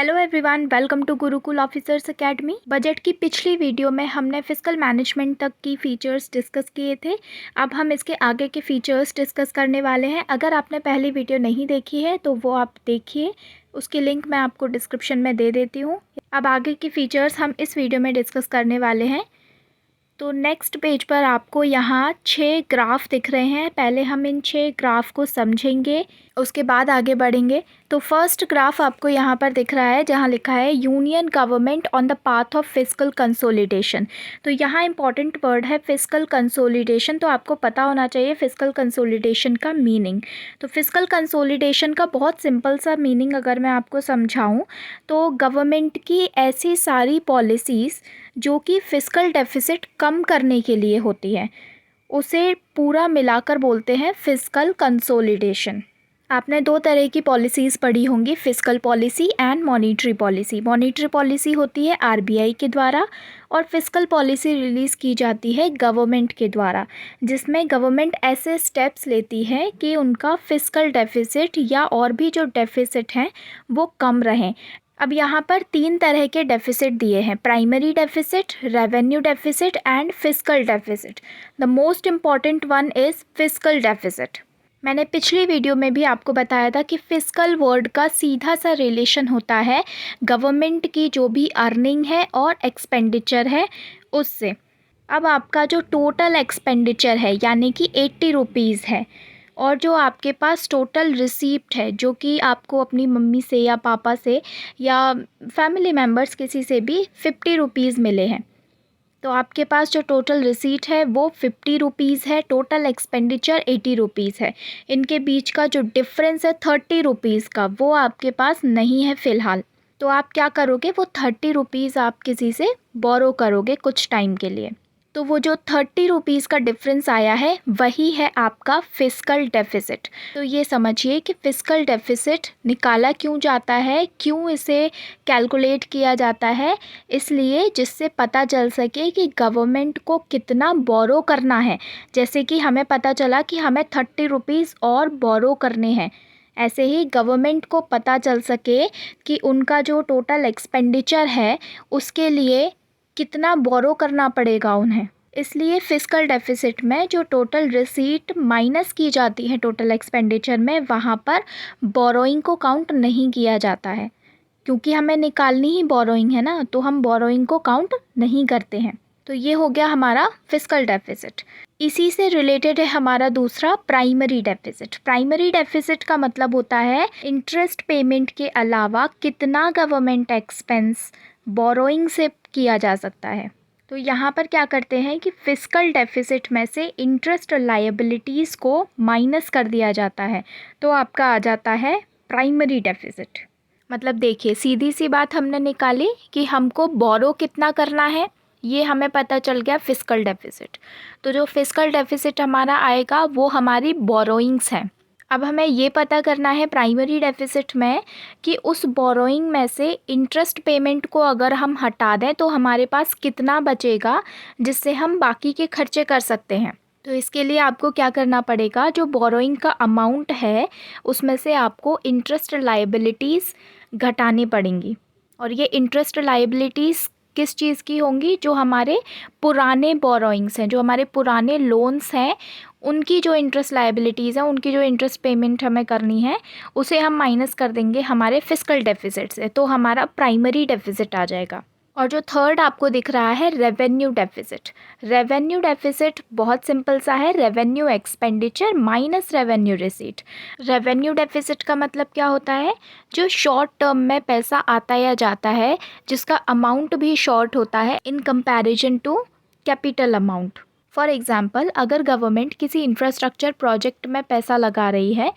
Hello everyone, welcome to Gurukul officers academy. Budget की पिछली video में हमने फिस्कल मैनेजमेंट तक की फ़ीचर्स डिस्कस किए थे। अब हम इसके आगे के फ़ीचर्स डिस्कस करने वाले हैं। अगर आपने पहली वीडियो नहीं देखी है तो वो आप देखिए, उसकी लिंक मैं आपको डिस्क्रिप्शन में दे देती हूँ। अब आगे की फ़ीचर्स हम इस वीडियो में डिस्कस करने वाले हैं। तो नेक्स्ट पेज पर आपको यहाँ 6 ग्राफ दिख रहे हैं। पहले हम इन 6 ग्राफ को समझेंगे, उसके बाद आगे बढ़ेंगे। तो फर्स्ट ग्राफ आपको यहाँ पर दिख रहा है जहाँ लिखा है union government on the path of fiscal consolidation. तो यहाँ इंपॉर्टेंट वर्ड है फिस्कल कंसोलिडेशन। तो आपको पता होना चाहिए फिस्कल कंसोलिडेशन का मीनिंग। तो फिस्कल कंसोलिडेशन का बहुत सिंपल सा मीनिंग अगर मैं आपको समझाऊँ तो गवर्नमेंट की ऐसी सारी पॉलिसीज़ जो कि फिस्कल डेफिसिट कम करने के लिए होती है, उसे पूरा मिलाकर बोलते हैं फिस्कल कंसोलिडेशन। आपने 2 तरह की पॉलिसीज़ पढ़ी होंगी, fiscal policy and monetary policy. Monetary policy होती है आरबीआई के द्वारा और फिस्कल पॉलिसी रिलीज़ की जाती है गवर्नमेंट के द्वारा, जिसमें गवर्नमेंट ऐसे स्टेप्स लेती है कि उनका फिस्कल डेफिसिट या और भी जो डेफिसिट हैं वो कम रहें। अब यहाँ पर 3 तरह के डेफिसिट दिए हैं, primary deficit, revenue deficit and fiscal deficit. The most important one is fiscal deficit. मैंने पिछली वीडियो में भी आपको बताया था कि फिस्कल वर्ड का सीधा सा रिलेशन होता है गवर्नमेंट की जो भी अर्निंग है और एक्सपेंडिचर है उससे। अब आपका जो टोटल एक्सपेंडिचर है यानी कि 80 रुपीज़ है और जो आपके पास टोटल रिसीप्ट है जो कि आपको अपनी मम्मी से या पापा से या फैमिली मेम्बर्स किसी से भी 50 रुपीज़ मिले हैं, तो आपके पास जो टोटल रिसीट है वो 50 रुपीज़ है, टोटल एक्सपेंडिचर 80 रुपीज़ है। इनके बीच का जो डिफरेंस है 30 रुपीज़ का, वो आपके पास नहीं है फ़िलहाल। तो आप क्या करोगे, वो 30 रुपीज़ आप किसी से बोरो करोगे कुछ टाइम के लिए। तो वो जो 30 रुपीज़ का डिफरेंस आया है वही है आपका फिस्कल डेफिसिट। तो ये समझिए कि फिस्कल डेफिसिट निकाला क्यों जाता है, क्यों इसे कैलकुलेट किया जाता है, इसलिए जिससे पता चल सके कि गवर्नमेंट को कितना बोरो करना है। जैसे कि हमें पता चला कि हमें 30 रुपीज़ और बोरो करने हैं, ऐसे ही गवर्नमेंट को पता चल सके कि उनका जो टोटल एक्सपेंडिचर है उसके लिए कितना बोरो करना पड़ेगा उन्हें। इसलिए फिस्कल डेफिसिट में जो टोटल रिसीट माइनस की जाती है टोटल एक्सपेंडिचर में, वहाँ पर बोरोइंग को काउंट नहीं किया जाता है, क्योंकि हमें निकालनी ही बोरोइंग है ना, तो हम बोरोइंग को काउंट नहीं करते हैं। तो ये हो गया हमारा फिस्कल डेफिसिट। इसी से रिलेटेड है हमारा दूसरा प्राइमरी डेफिसिट। प्राइमरी डेफिसिट का मतलब होता है इंटरेस्ट पेमेंट के अलावा कितना गवर्नमेंट एक्सपेंस बोरोइंग से किया जा सकता है। तो यहाँ पर क्या करते हैं कि फिस्कल डेफिसिट में से इंटरेस्ट लायबिलिटीज़ को माइनस कर दिया जाता है, तो आपका आ जाता है प्राइमरी डेफिसिट। मतलब देखिए, सीधी सी बात हमने निकाली कि हमको बोरो कितना करना है, ये हमें पता चल गया फिस्कल डेफिसिट। तो जो फिस्कल डेफिसिट हमारा आएगा वो हमारी बोरोइंग्स हैं। अब हमें ये पता करना है प्राइमरी डेफिसिट में कि उस बोरोइंग में से इंटरेस्ट पेमेंट को अगर हम हटा दें तो हमारे पास कितना बचेगा जिससे हम बाकी के खर्चे कर सकते हैं। तो इसके लिए आपको क्या करना पड़ेगा, जो बोरोइंग का अमाउंट है उसमें से आपको इंटरेस्ट लायबिलिटीज़ घटानी पड़ेंगी। और ये इंटरेस्ट लायबिलिटीज़ किस चीज़ की होंगी, जो हमारे पुराने बोरोइंग्स हैं, जो हमारे पुराने लोन्स हैं, उनकी जो इंटरेस्ट लायबिलिटीज़ हैं, उनकी जो इंटरेस्ट पेमेंट हमें करनी है उसे हम माइनस कर देंगे हमारे फिस्कल डेफिसिट से, तो हमारा प्राइमरी डेफिसिट आ जाएगा। और जो थर्ड आपको दिख रहा है रेवेन्यू डेफिसिट। रेवेन्यू डेफिसिट बहुत सिंपल सा है, revenue expenditure minus revenue receipt. Revenue deficit का मतलब क्या होता है, जो शॉर्ट टर्म में पैसा आता या जाता है जिसका अमाउंट भी शॉर्ट होता है in comparison to capital amount. For example, अगर गवर्नमेंट किसी इंफ्रास्ट्रक्चर प्रोजेक्ट में पैसा लगा रही है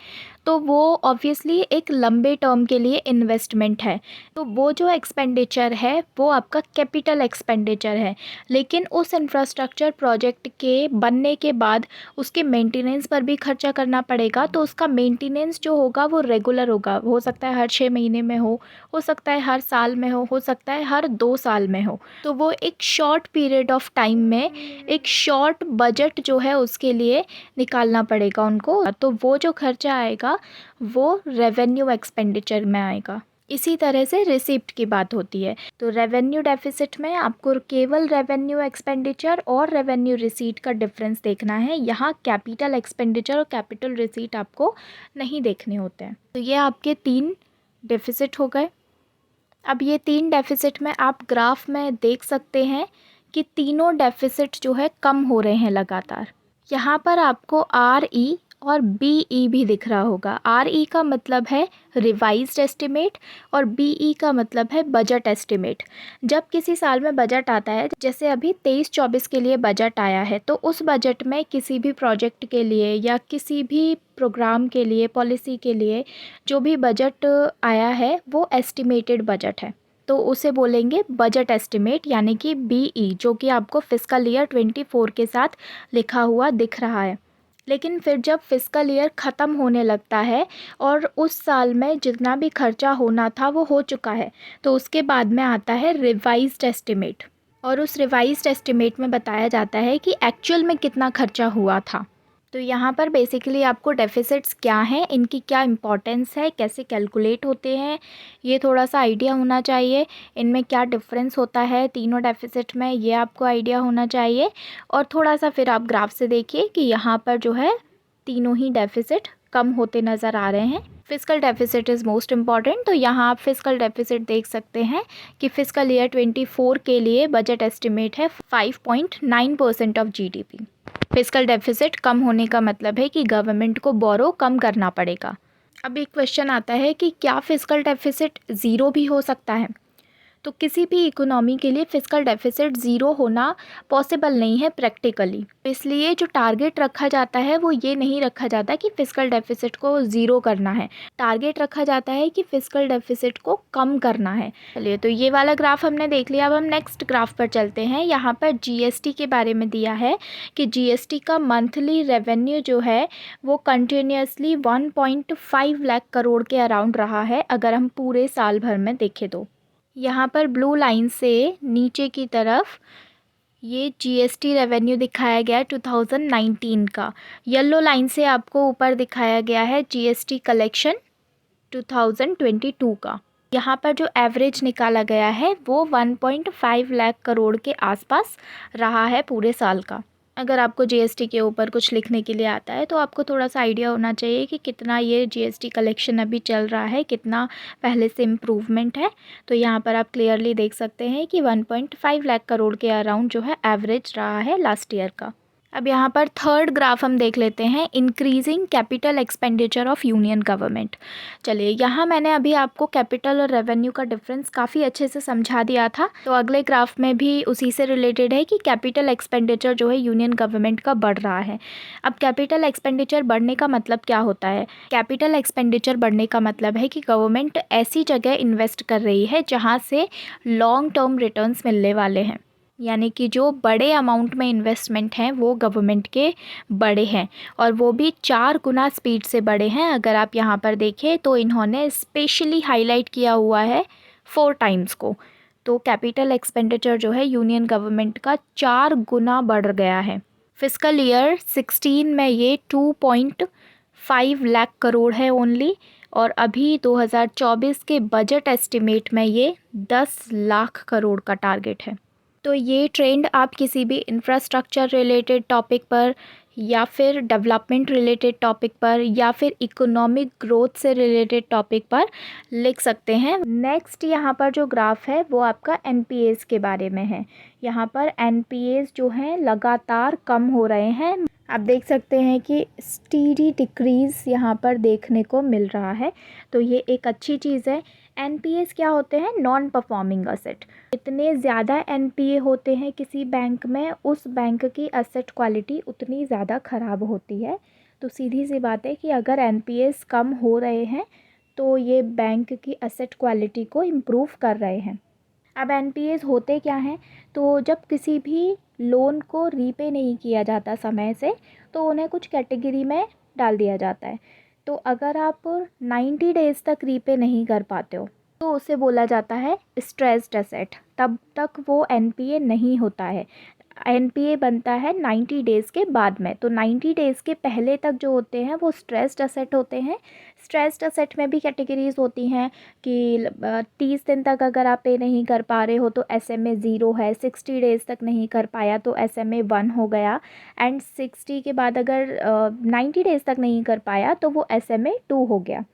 तो वो ऑब्वियसली एक लंबे टर्म के लिए इन्वेस्टमेंट है, तो वो जो एक्सपेंडिचर है वो आपका कैपिटल एक्सपेंडिचर है। लेकिन उस इंफ्रास्ट्रक्चर प्रोजेक्ट के बनने के बाद उसके मेंटेनेंस पर भी खर्चा करना पड़ेगा, तो उसका मेंटेनेंस जो होगा वो रेगुलर होगा। हो सकता है हर 6 महीने में हो सकता है हर साल में हो सकता है हर 2 साल में हो। तो वो एक शॉर्ट पीरियड ऑफ टाइम में एक शॉर्ट बजट जो है उसके लिए निकालना पड़ेगा उनको, तो वो जो खर्चा आएगा वो रेवेन्यू एक्सपेंडिचर में आएगा। इसी तरह से रिसिप्ट की बात होती है। तो रेवेन्यू डेफिसिट में आपको केवल रेवेन्यू एक्सपेंडिचर और रेवेन्यू रिसीट का डिफरेंस देखना है। यहाँ कैपिटल एक्सपेंडिचर और कैपिटल रिसीट आपको नहीं देखने होते हैं। तो ये आपके 3 डेफिसिट हो गए। अब ये 3 डेफिसिट में आप ग्राफ में देख सकते हैं कि तीनों डेफिसिट जो है कम हो रहे हैं लगातार। यहाँ पर आपको RE और BE भी दिख रहा होगा। RE का मतलब है रिवाइज्ड एस्टिमेट और BE का मतलब है बजट एस्टिमेट। जब किसी साल में बजट आता है, जैसे अभी 23-24 के लिए बजट आया है, तो उस बजट में किसी भी प्रोजेक्ट के लिए या किसी भी प्रोग्राम के लिए, पॉलिसी के लिए जो भी बजट आया है वो एस्टिमेटेड बजट है, तो उसे बोलेंगे बजट एस्टिमेट, यानी कि BE, जो कि आपको फिस्कल ईयर 24 के साथ लिखा हुआ दिख रहा है। लेकिन फिर जब फिस्कल ईयर ख़त्म होने लगता है और उस साल में जितना भी खर्चा होना था वो हो चुका है, तो उसके बाद में आता है रिवाइज्ड एस्टिमेट, और उस रिवाइज्ड एस्टिमेट में बताया जाता है कि एक्चुअल में कितना खर्चा हुआ था। तो यहाँ पर बेसिकली आपको डेफिसिट्स क्या हैं, इनकी क्या इम्पोर्टेंस है, कैसे कैलकुलेट होते हैं, ये थोड़ा सा आइडिया होना चाहिए। इनमें क्या डिफरेंस होता है तीनों डेफिसिट में, ये आपको आइडिया होना चाहिए। और थोड़ा सा फिर आप ग्राफ से देखिए कि यहाँ पर जो है तीनों ही डेफिसिट कम होते नज़र आ रहे हैं। Fiscal deficit is most important. तो यहाँ आप फिस्कल डेफिसिट देख सकते हैं कि फिस्कल ईयर 24 के लिए बजट एस्टिमेट है 5.9% ऑफ GDP। फिस्कल डेफिसिट कम होने का मतलब है कि गवर्नमेंट को बोरो कम करना पड़ेगा। अब एक क्वेश्चन आता है कि क्या फिस्कल डेफिसिट ज़ीरो भी हो सकता है? तो किसी भी इकोनॉमी के लिए फिस्कल डेफिसिट ज़ीरो होना पॉसिबल नहीं है प्रैक्टिकली। इसलिए जो टारगेट रखा जाता है वो ये नहीं रखा जाता कि फिस्कल डेफिसिट को ज़ीरो करना है, टारगेट रखा जाता है कि फिस्कल डेफिसिट को कम करना है। चलिए, तो ये वाला ग्राफ हमने देख लिया। अब हम नेक्स्ट ग्राफ पर चलते हैं। यहाँ पर GST के बारे में दिया है कि GST का मंथली रेवेन्यू जो है वो कंटिन्यूसली 1.5 लाख करोड़ के अराउंड रहा है, अगर हम पूरे साल भर में देखें तो। यहाँ पर ब्लू लाइन से नीचे की तरफ ये GST रेवेन्यू दिखाया गया है 2019 का। येलो लाइन से आपको ऊपर दिखाया गया है GST कलेक्शन 2022 का। यहाँ पर जो एवरेज निकाला गया है वो 1.5 लाख करोड़ के आसपास रहा है पूरे साल का। अगर आपको GST के ऊपर कुछ लिखने के लिए आता है तो आपको थोड़ा सा आइडिया होना चाहिए कि कितना ये GST कलेक्शन अभी चल रहा है, कितना पहले से इम्प्रूवमेंट है। तो यहाँ पर आप क्लियरली देख सकते हैं कि 1.5 लाख करोड़ के अराउंड जो है एवरेज रहा है लास्ट ईयर का। अब यहाँ पर थर्ड ग्राफ हम देख लेते हैं, increasing capital expenditure of union government. चलिए, यहाँ मैंने अभी आपको कैपिटल और रेवेन्यू का डिफरेंस काफ़ी अच्छे से समझा दिया था, तो अगले ग्राफ में भी उसी से रिलेटेड है कि कैपिटल एक्सपेंडिचर जो है यूनियन गवर्नमेंट का बढ़ रहा है। अब कैपिटल एक्सपेंडिचर बढ़ने का मतलब क्या होता है? कैपिटल एक्सपेंडिचर बढ़ने का मतलब है कि गवर्नमेंट ऐसी जगह इन्वेस्ट कर रही है जहाँ से लॉन्ग टर्म रिटर्न्स मिलने वाले हैं, यानी कि जो बड़े अमाउंट में इन्वेस्टमेंट हैं वो गवर्नमेंट के बड़े हैं, और वो भी 4 गुना स्पीड से बड़े हैं। अगर आप यहाँ पर देखें तो इन्होंने स्पेशली हाईलाइट किया हुआ है 4 टाइम्स को। तो कैपिटल एक्सपेंडिचर जो है यूनियन गवर्नमेंट का 4 गुना बढ़ गया है। फिस्कल ईयर 16 में ये 2.5 लाख करोड़ है ओनली, और अभी 2024 के बजट एस्टिमेट में ये 10 लाख करोड़ का टारगेट है। तो ये ट्रेंड आप किसी भी इंफ्रास्ट्रक्चर रिलेटेड टॉपिक पर या फिर डेवलपमेंट रिलेटेड टॉपिक पर या फिर इकोनॉमिक ग्रोथ से रिलेटेड टॉपिक पर लिख सकते हैं। नेक्स्ट यहाँ पर जो ग्राफ है वो आपका NPAs के बारे में है। यहाँ पर NPAs जो हैं लगातार कम हो रहे हैं। आप देख सकते हैं कि स्टीडी डिक्रीज़ यहाँ पर देखने को मिल रहा है, तो ये एक अच्छी चीज़ है। NPAs क्या होते हैं? Non performing asset. इतने ज़्यादा NPA होते हैं किसी बैंक में, उस बैंक की असेट क्वालिटी उतनी ज़्यादा ख़राब होती है। तो सीधी सी बात है कि अगर NPAs कम हो रहे हैं तो ये बैंक की असेट क्वालिटी को इम्प्रूव कर रहे हैं। अब NPAs होते क्या हैं? तो जब किसी भी लोन को रीपे नहीं किया जाता समय से, तो उन्हें कुछ कैटेगरी में डाल दिया जाता है। तो अगर आप 90 डेज़ तक रीपे नहीं कर पाते हो तो उसे बोला जाता है स्ट्रेस्ड एसेट, तब तक वो NPA नहीं होता है। एनपीए बनता है 90 डेज़ के बाद में। तो 90 डेज़ के पहले तक जो होते हैं वो स्ट्रेस्ड असेट होते हैं। स्ट्रेस्ड असेट में भी कैटेगरीज होती हैं कि 30 दिन तक अगर आप पे नहीं कर पा रहे हो तो एसएमए 0 है, 60 डेज़ तक नहीं कर पाया तो एसएमए 1 हो गया, एंड 60 के बाद अगर 90 डेज़ तक नहीं कर पाया तो वो एसएमए 2 हो गया।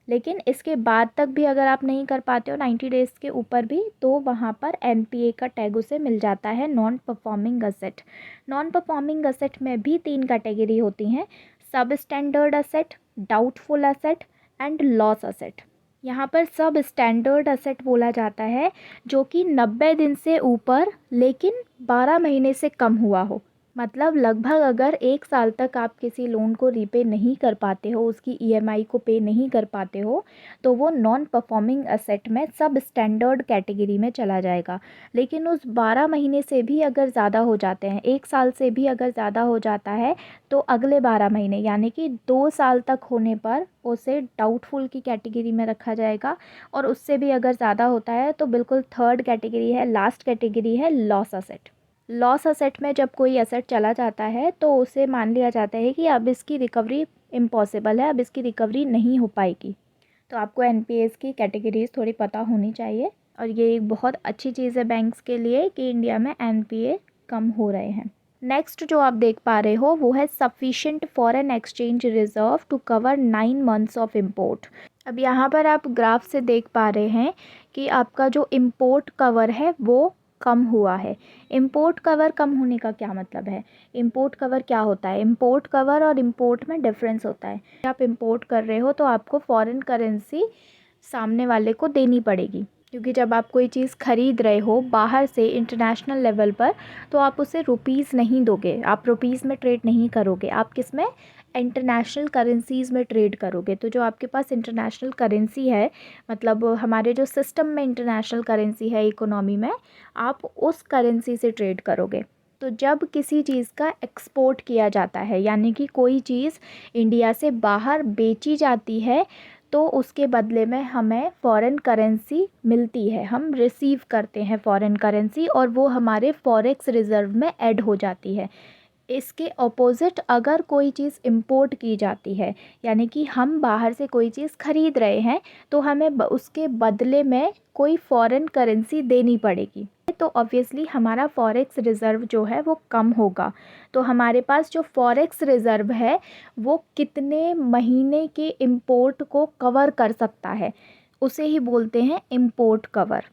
लेकिन इसके बाद तक भी अगर आप नहीं कर पाते हो 90 डेज़ के ऊपर भी, तो वहाँ पर एनपीए का टैग उसे मिल जाता है, non performing asset. Non performing asset में भी 3 कैटेगरी होती हैं, सब standard asset, doubtful asset and loss asset. यहाँ पर सब स्टैंडर्ड असेट बोला जाता है जो कि 90 दिन से ऊपर लेकिन 12 महीने से कम हुआ हो। मतलब लगभग अगर 1 साल तक आप किसी लोन को रीपे नहीं कर पाते हो, उसकी ईएमआई को पे नहीं कर पाते हो, तो वो नॉन परफॉर्मिंग असेट में सब स्टैंडर्ड कैटेगरी में चला जाएगा। लेकिन उस 12 महीने से भी अगर ज़्यादा हो जाते हैं, 1 साल से भी अगर ज़्यादा हो जाता है, तो अगले 12 महीने यानी कि 2 साल तक होने पर उसे डाउटफुल की कैटेगरी में रखा जाएगा। और उससे भी अगर ज़्यादा होता है तो बिल्कुल थर्ड कैटेगरी है, लास्ट कैटेगरी है लॉस असेट। लॉस असेट में जब कोई असेट चला जाता है तो उसे मान लिया जाता है कि अब इसकी रिकवरी इम्पॉसिबल है, अब इसकी रिकवरी नहीं हो पाएगी। तो आपको एनपीएस की कैटेगरीज थोड़ी पता होनी चाहिए, और ये एक बहुत अच्छी चीज़ है बैंक्स के लिए कि इंडिया में एनपीए कम हो रहे हैं। नेक्स्ट जो आप देख पा रहे हो वो है sufficient foreign exchange reserve to cover 9 months of import. अब यहाँ पर आप ग्राफ से देख पा रहे हैं कि आपका जो इम्पोर्ट कवर है वो कम हुआ है। इम्पोर्ट कवर कम होने का क्या मतलब है? इम्पोर्ट कवर क्या होता है? इम्पोर्ट कवर और इम्पोर्ट में डिफरेंस होता है। आप इम्पोर्ट कर रहे हो तो आपको फॉरेन करेंसी सामने वाले को देनी पड़ेगी, क्योंकि जब आप कोई चीज़ ख़रीद रहे हो बाहर से इंटरनेशनल लेवल पर, तो आप उसे रुपीज़ नहीं दोगे, आप रुपीज़ में ट्रेड नहीं करोगे, आप किस में, इंटरनेशनल करेंसीज़ में ट्रेड करोगे। तो जो आपके पास इंटरनेशनल करेंसी है, मतलब हमारे जो सिस्टम में इंटरनेशनल करेंसी है इकोनॉमी में, आप उस करेंसी से ट्रेड करोगे। तो जब किसी चीज़ का एक्सपोर्ट किया जाता है, यानी कि कोई चीज़ इंडिया से बाहर बेची जाती है, तो उसके बदले में हमें फ़ॉरेन करेंसी मिलती है, हम रिसीव करते हैं फ़ॉरेन करेंसी, और वो हमारे फॉरेक्स रिज़र्व में ऐड हो जाती है। इसके अपोज़िट अगर कोई चीज़ इंपोर्ट की जाती है, यानी कि हम बाहर से कोई चीज़ ख़रीद रहे हैं, तो हमें उसके बदले में कोई फ़ॉरेन करेंसी देनी पड़ेगी, तो ऑब्वियसली हमारा फॉरेक्स रिज़र्व जो है वो कम होगा। तो हमारे पास जो फॉरेक्स रिज़र्व है वो कितने महीने के इंपोर्ट को कवर कर सकता है, उसे ही बोलते हैं इंपोर्ट कवर।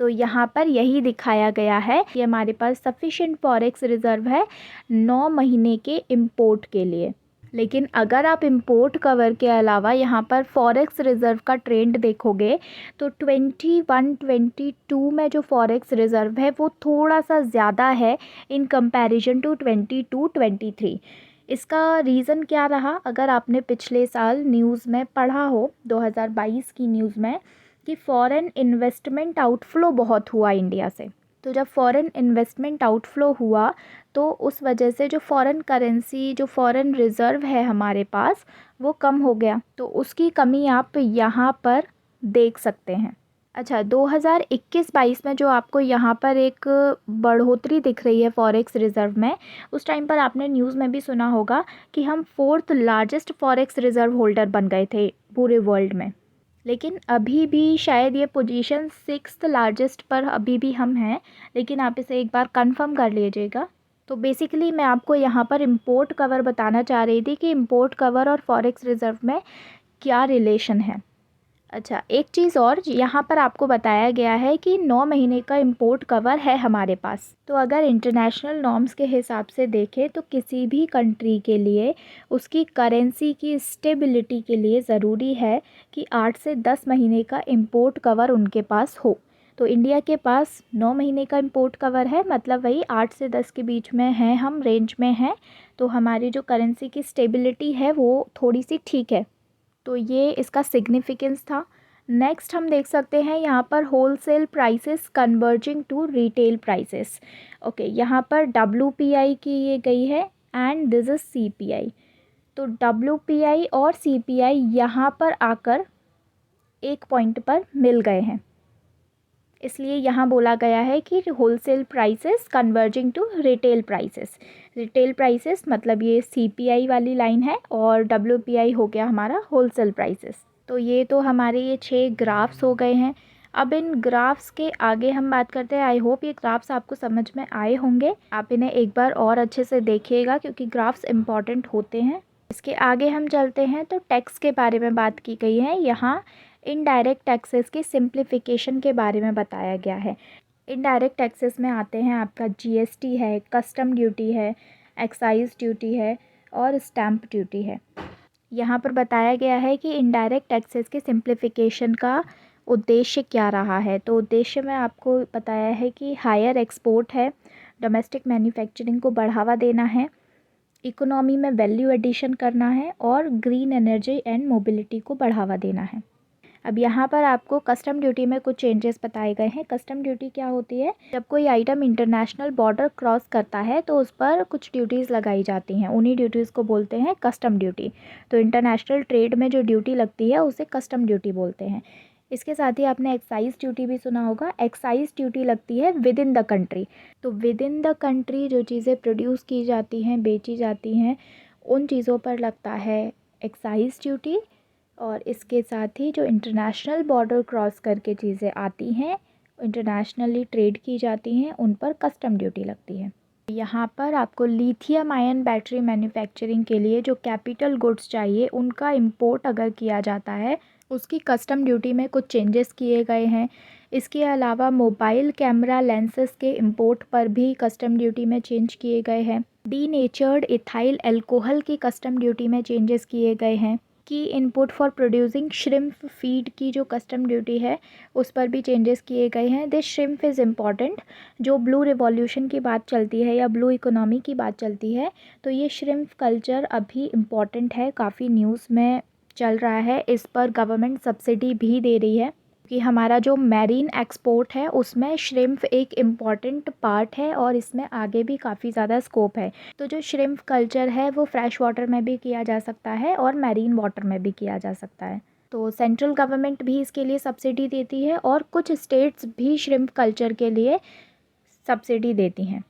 तो यहाँ पर यही दिखाया गया है कि हमारे पास सफिशिएंट फॉरेक्स रिज़र्व है 9 महीने के इंपोर्ट के लिए। लेकिन अगर आप इंपोर्ट कवर के अलावा यहाँ पर फॉरेक्स रिज़र्व का ट्रेंड देखोगे, तो 21-22 में जो फॉरेक्स रिज़र्व है वो थोड़ा सा ज़्यादा है इन कंपैरिजन टू 22-23। इसका रीज़न क्या रहा? अगर आपने पिछले साल न्यूज़ में पढ़ा हो, 2022 की न्यूज़ में, कि फ़ॉरेन इन्वेस्टमेंट आउटफ्लो बहुत हुआ इंडिया से। तो जब फ़ॉरेन इन्वेस्टमेंट आउटफ्लो हुआ तो उस वजह से जो फ़ॉरेन करेंसी, जो फ़ॉरेन रिज़र्व है हमारे पास, वो कम हो गया। तो उसकी कमी आप यहाँ पर देख सकते हैं। अच्छा, 2021-22 में जो आपको यहाँ पर एक बढ़ोतरी दिख रही है फॉरेक्स रिज़र्व में, उस टाइम पर आपने न्यूज़ में भी सुना होगा कि हम 4th largest forex reserve holder बन गए थे पूरे वर्ल्ड में। लेकिन अभी भी शायद ये पोजीशन 6th लार्जेस्ट पर अभी भी हम हैं, लेकिन आप इसे एक बार कंफर्म कर लीजिएगा। तो बेसिकली मैं आपको यहाँ पर इंपोर्ट कवर बताना चाह रही थी कि इंपोर्ट कवर और फॉरेक्स रिज़र्व में क्या रिलेशन है। अच्छा, एक चीज़ और यहाँ पर आपको बताया गया है कि 9 महीने का इंपोर्ट कवर है हमारे पास। तो अगर इंटरनेशनल नॉर्म्स के हिसाब से देखें तो किसी भी कंट्री के लिए उसकी करेंसी की स्टेबिलिटी के लिए ज़रूरी है कि 8 से 10 महीने का इंपोर्ट कवर उनके पास हो। तो इंडिया के पास 9 महीने का इंपोर्ट कवर है, मतलब वही 8 से 10 के बीच में हैं, हम रेंज में हैं। तो हमारी जो करेंसी की स्टेबिलिटी है वो थोड़ी सी ठीक है। तो ये इसका सिग्निफिकेंस था। नेक्स्ट हम देख सकते हैं यहाँ पर wholesale prices converging to retail prices. Okay, यहाँ पर WPI की ये गई है एंड दिस इज़ CPI। तो WPI और CPI यहाँ पर आकर एक पॉइंट पर मिल गए हैं। इसलिए यहाँ बोला गया है कि wholesale prices converging to retail prices. Retail prices मतलब ये CPI वाली लाइन है और WPI हो गया हमारा होलसेल प्राइसेस। तो ये तो हमारे ये 6 ग्राफ्स हो गए हैं। अब इन ग्राफ्स के आगे हम बात करते हैं। आई होप ये ग्राफ्स आपको समझ में आए होंगे। आप इन्हें एक बार और अच्छे से देखिएगा क्योंकि ग्राफ्स इम्पॉर्टेंट होते हैं। इसके आगे हम चलते हैं तो टैक्स के बारे में बात की गई है। यहाँ इनडायरेक्ट टैक्सेस की सिंप्लीफिकेशन के बारे में बताया गया है। इनडायरेक्ट टैक्सेस में आते हैं आपका GST है, कस्टम ड्यूटी है, एक्साइज ड्यूटी है और स्टैम्प ड्यूटी है। यहाँ पर बताया गया है कि इनडायरेक्ट टैक्सेस के सिंप्लीफिकेशन का उद्देश्य क्या रहा है। तो उद्देश्य में आपको बताया है कि हायर एक्सपोर्ट है, डोमेस्टिक मैन्युफैक्चरिंग को बढ़ावा देना है, इकोनॉमी में वैल्यू एडिशन करना है और ग्रीन एनर्जी एंड मोबिलिटी को बढ़ावा देना है। अब यहाँ पर आपको कस्टम ड्यूटी में कुछ चेंजेस बताए गए हैं। कस्टम ड्यूटी क्या होती है? जब कोई आइटम इंटरनेशनल बॉर्डर क्रॉस करता है तो उस पर कुछ ड्यूटीज़ लगाई जाती हैं। उन्हीं ड्यूटीज़ को बोलते हैं कस्टम ड्यूटी। तो इंटरनेशनल ट्रेड में जो ड्यूटी लगती है उसे कस्टम ड्यूटी बोलते हैं। इसके साथ ही आपने एक्साइज ड्यूटी भी सुना होगा। एक्साइज ड्यूटी लगती है विद इन द कंट्री। तो विद इन द कंट्री जो चीज़ें प्रोड्यूस की जाती हैं, बेची जाती हैं, उन चीज़ों पर लगता है एक्साइज ड्यूटी। और इसके साथ ही जो इंटरनेशनल बॉर्डर क्रॉस करके चीज़ें आती हैं, इंटरनेशनली ट्रेड की जाती हैं, उन पर कस्टम ड्यूटी लगती है। यहाँ पर आपको लिथियम आयन बैटरी मैन्युफैक्चरिंग के लिए जो कैपिटल गुड्स चाहिए उनका इंपोर्ट अगर किया जाता है उसकी कस्टम ड्यूटी में कुछ चेंजेस किए गए हैं। इसके अलावा मोबाइल कैमरा लेंसेज के इंपोर्ट पर भी कस्टम ड्यूटी में चेंज किए गए हैं। डीनेचर्ड इथाइल अल्कोहल की कस्टम ड्यूटी में चेंजेस किए गए हैं। की input for producing shrimp feed की जो कस्टम ड्यूटी है उस पर भी चेंजेस किए गए हैं। This shrimp is important. जो ब्लू रिवॉल्यूशन की बात चलती है या ब्लू इकोनॉमी की बात चलती है तो ये श्रिम्प कल्चर अभी इम्पॉर्टेंट है, काफ़ी न्यूज़ में चल रहा है। इस पर गवर्नमेंट सब्सिडी भी दे रही है कि हमारा जो मैरीन एक्सपोर्ट है उसमें श्रिम्प एक इम्पॉर्टेंट पार्ट है और इसमें आगे भी काफ़ी ज़्यादा स्कोप है। तो जो श्रिम्प कल्चर है वो फ्रेश वाटर में भी किया जा सकता है और मैरीन वाटर में भी किया जा सकता है। तो सेंट्रल गवर्नमेंट भी इसके लिए सब्सिडी देती है और कुछ स्टेट्स भी श्रिम्प कल्चर के लिए सब्सिडी देती हैं।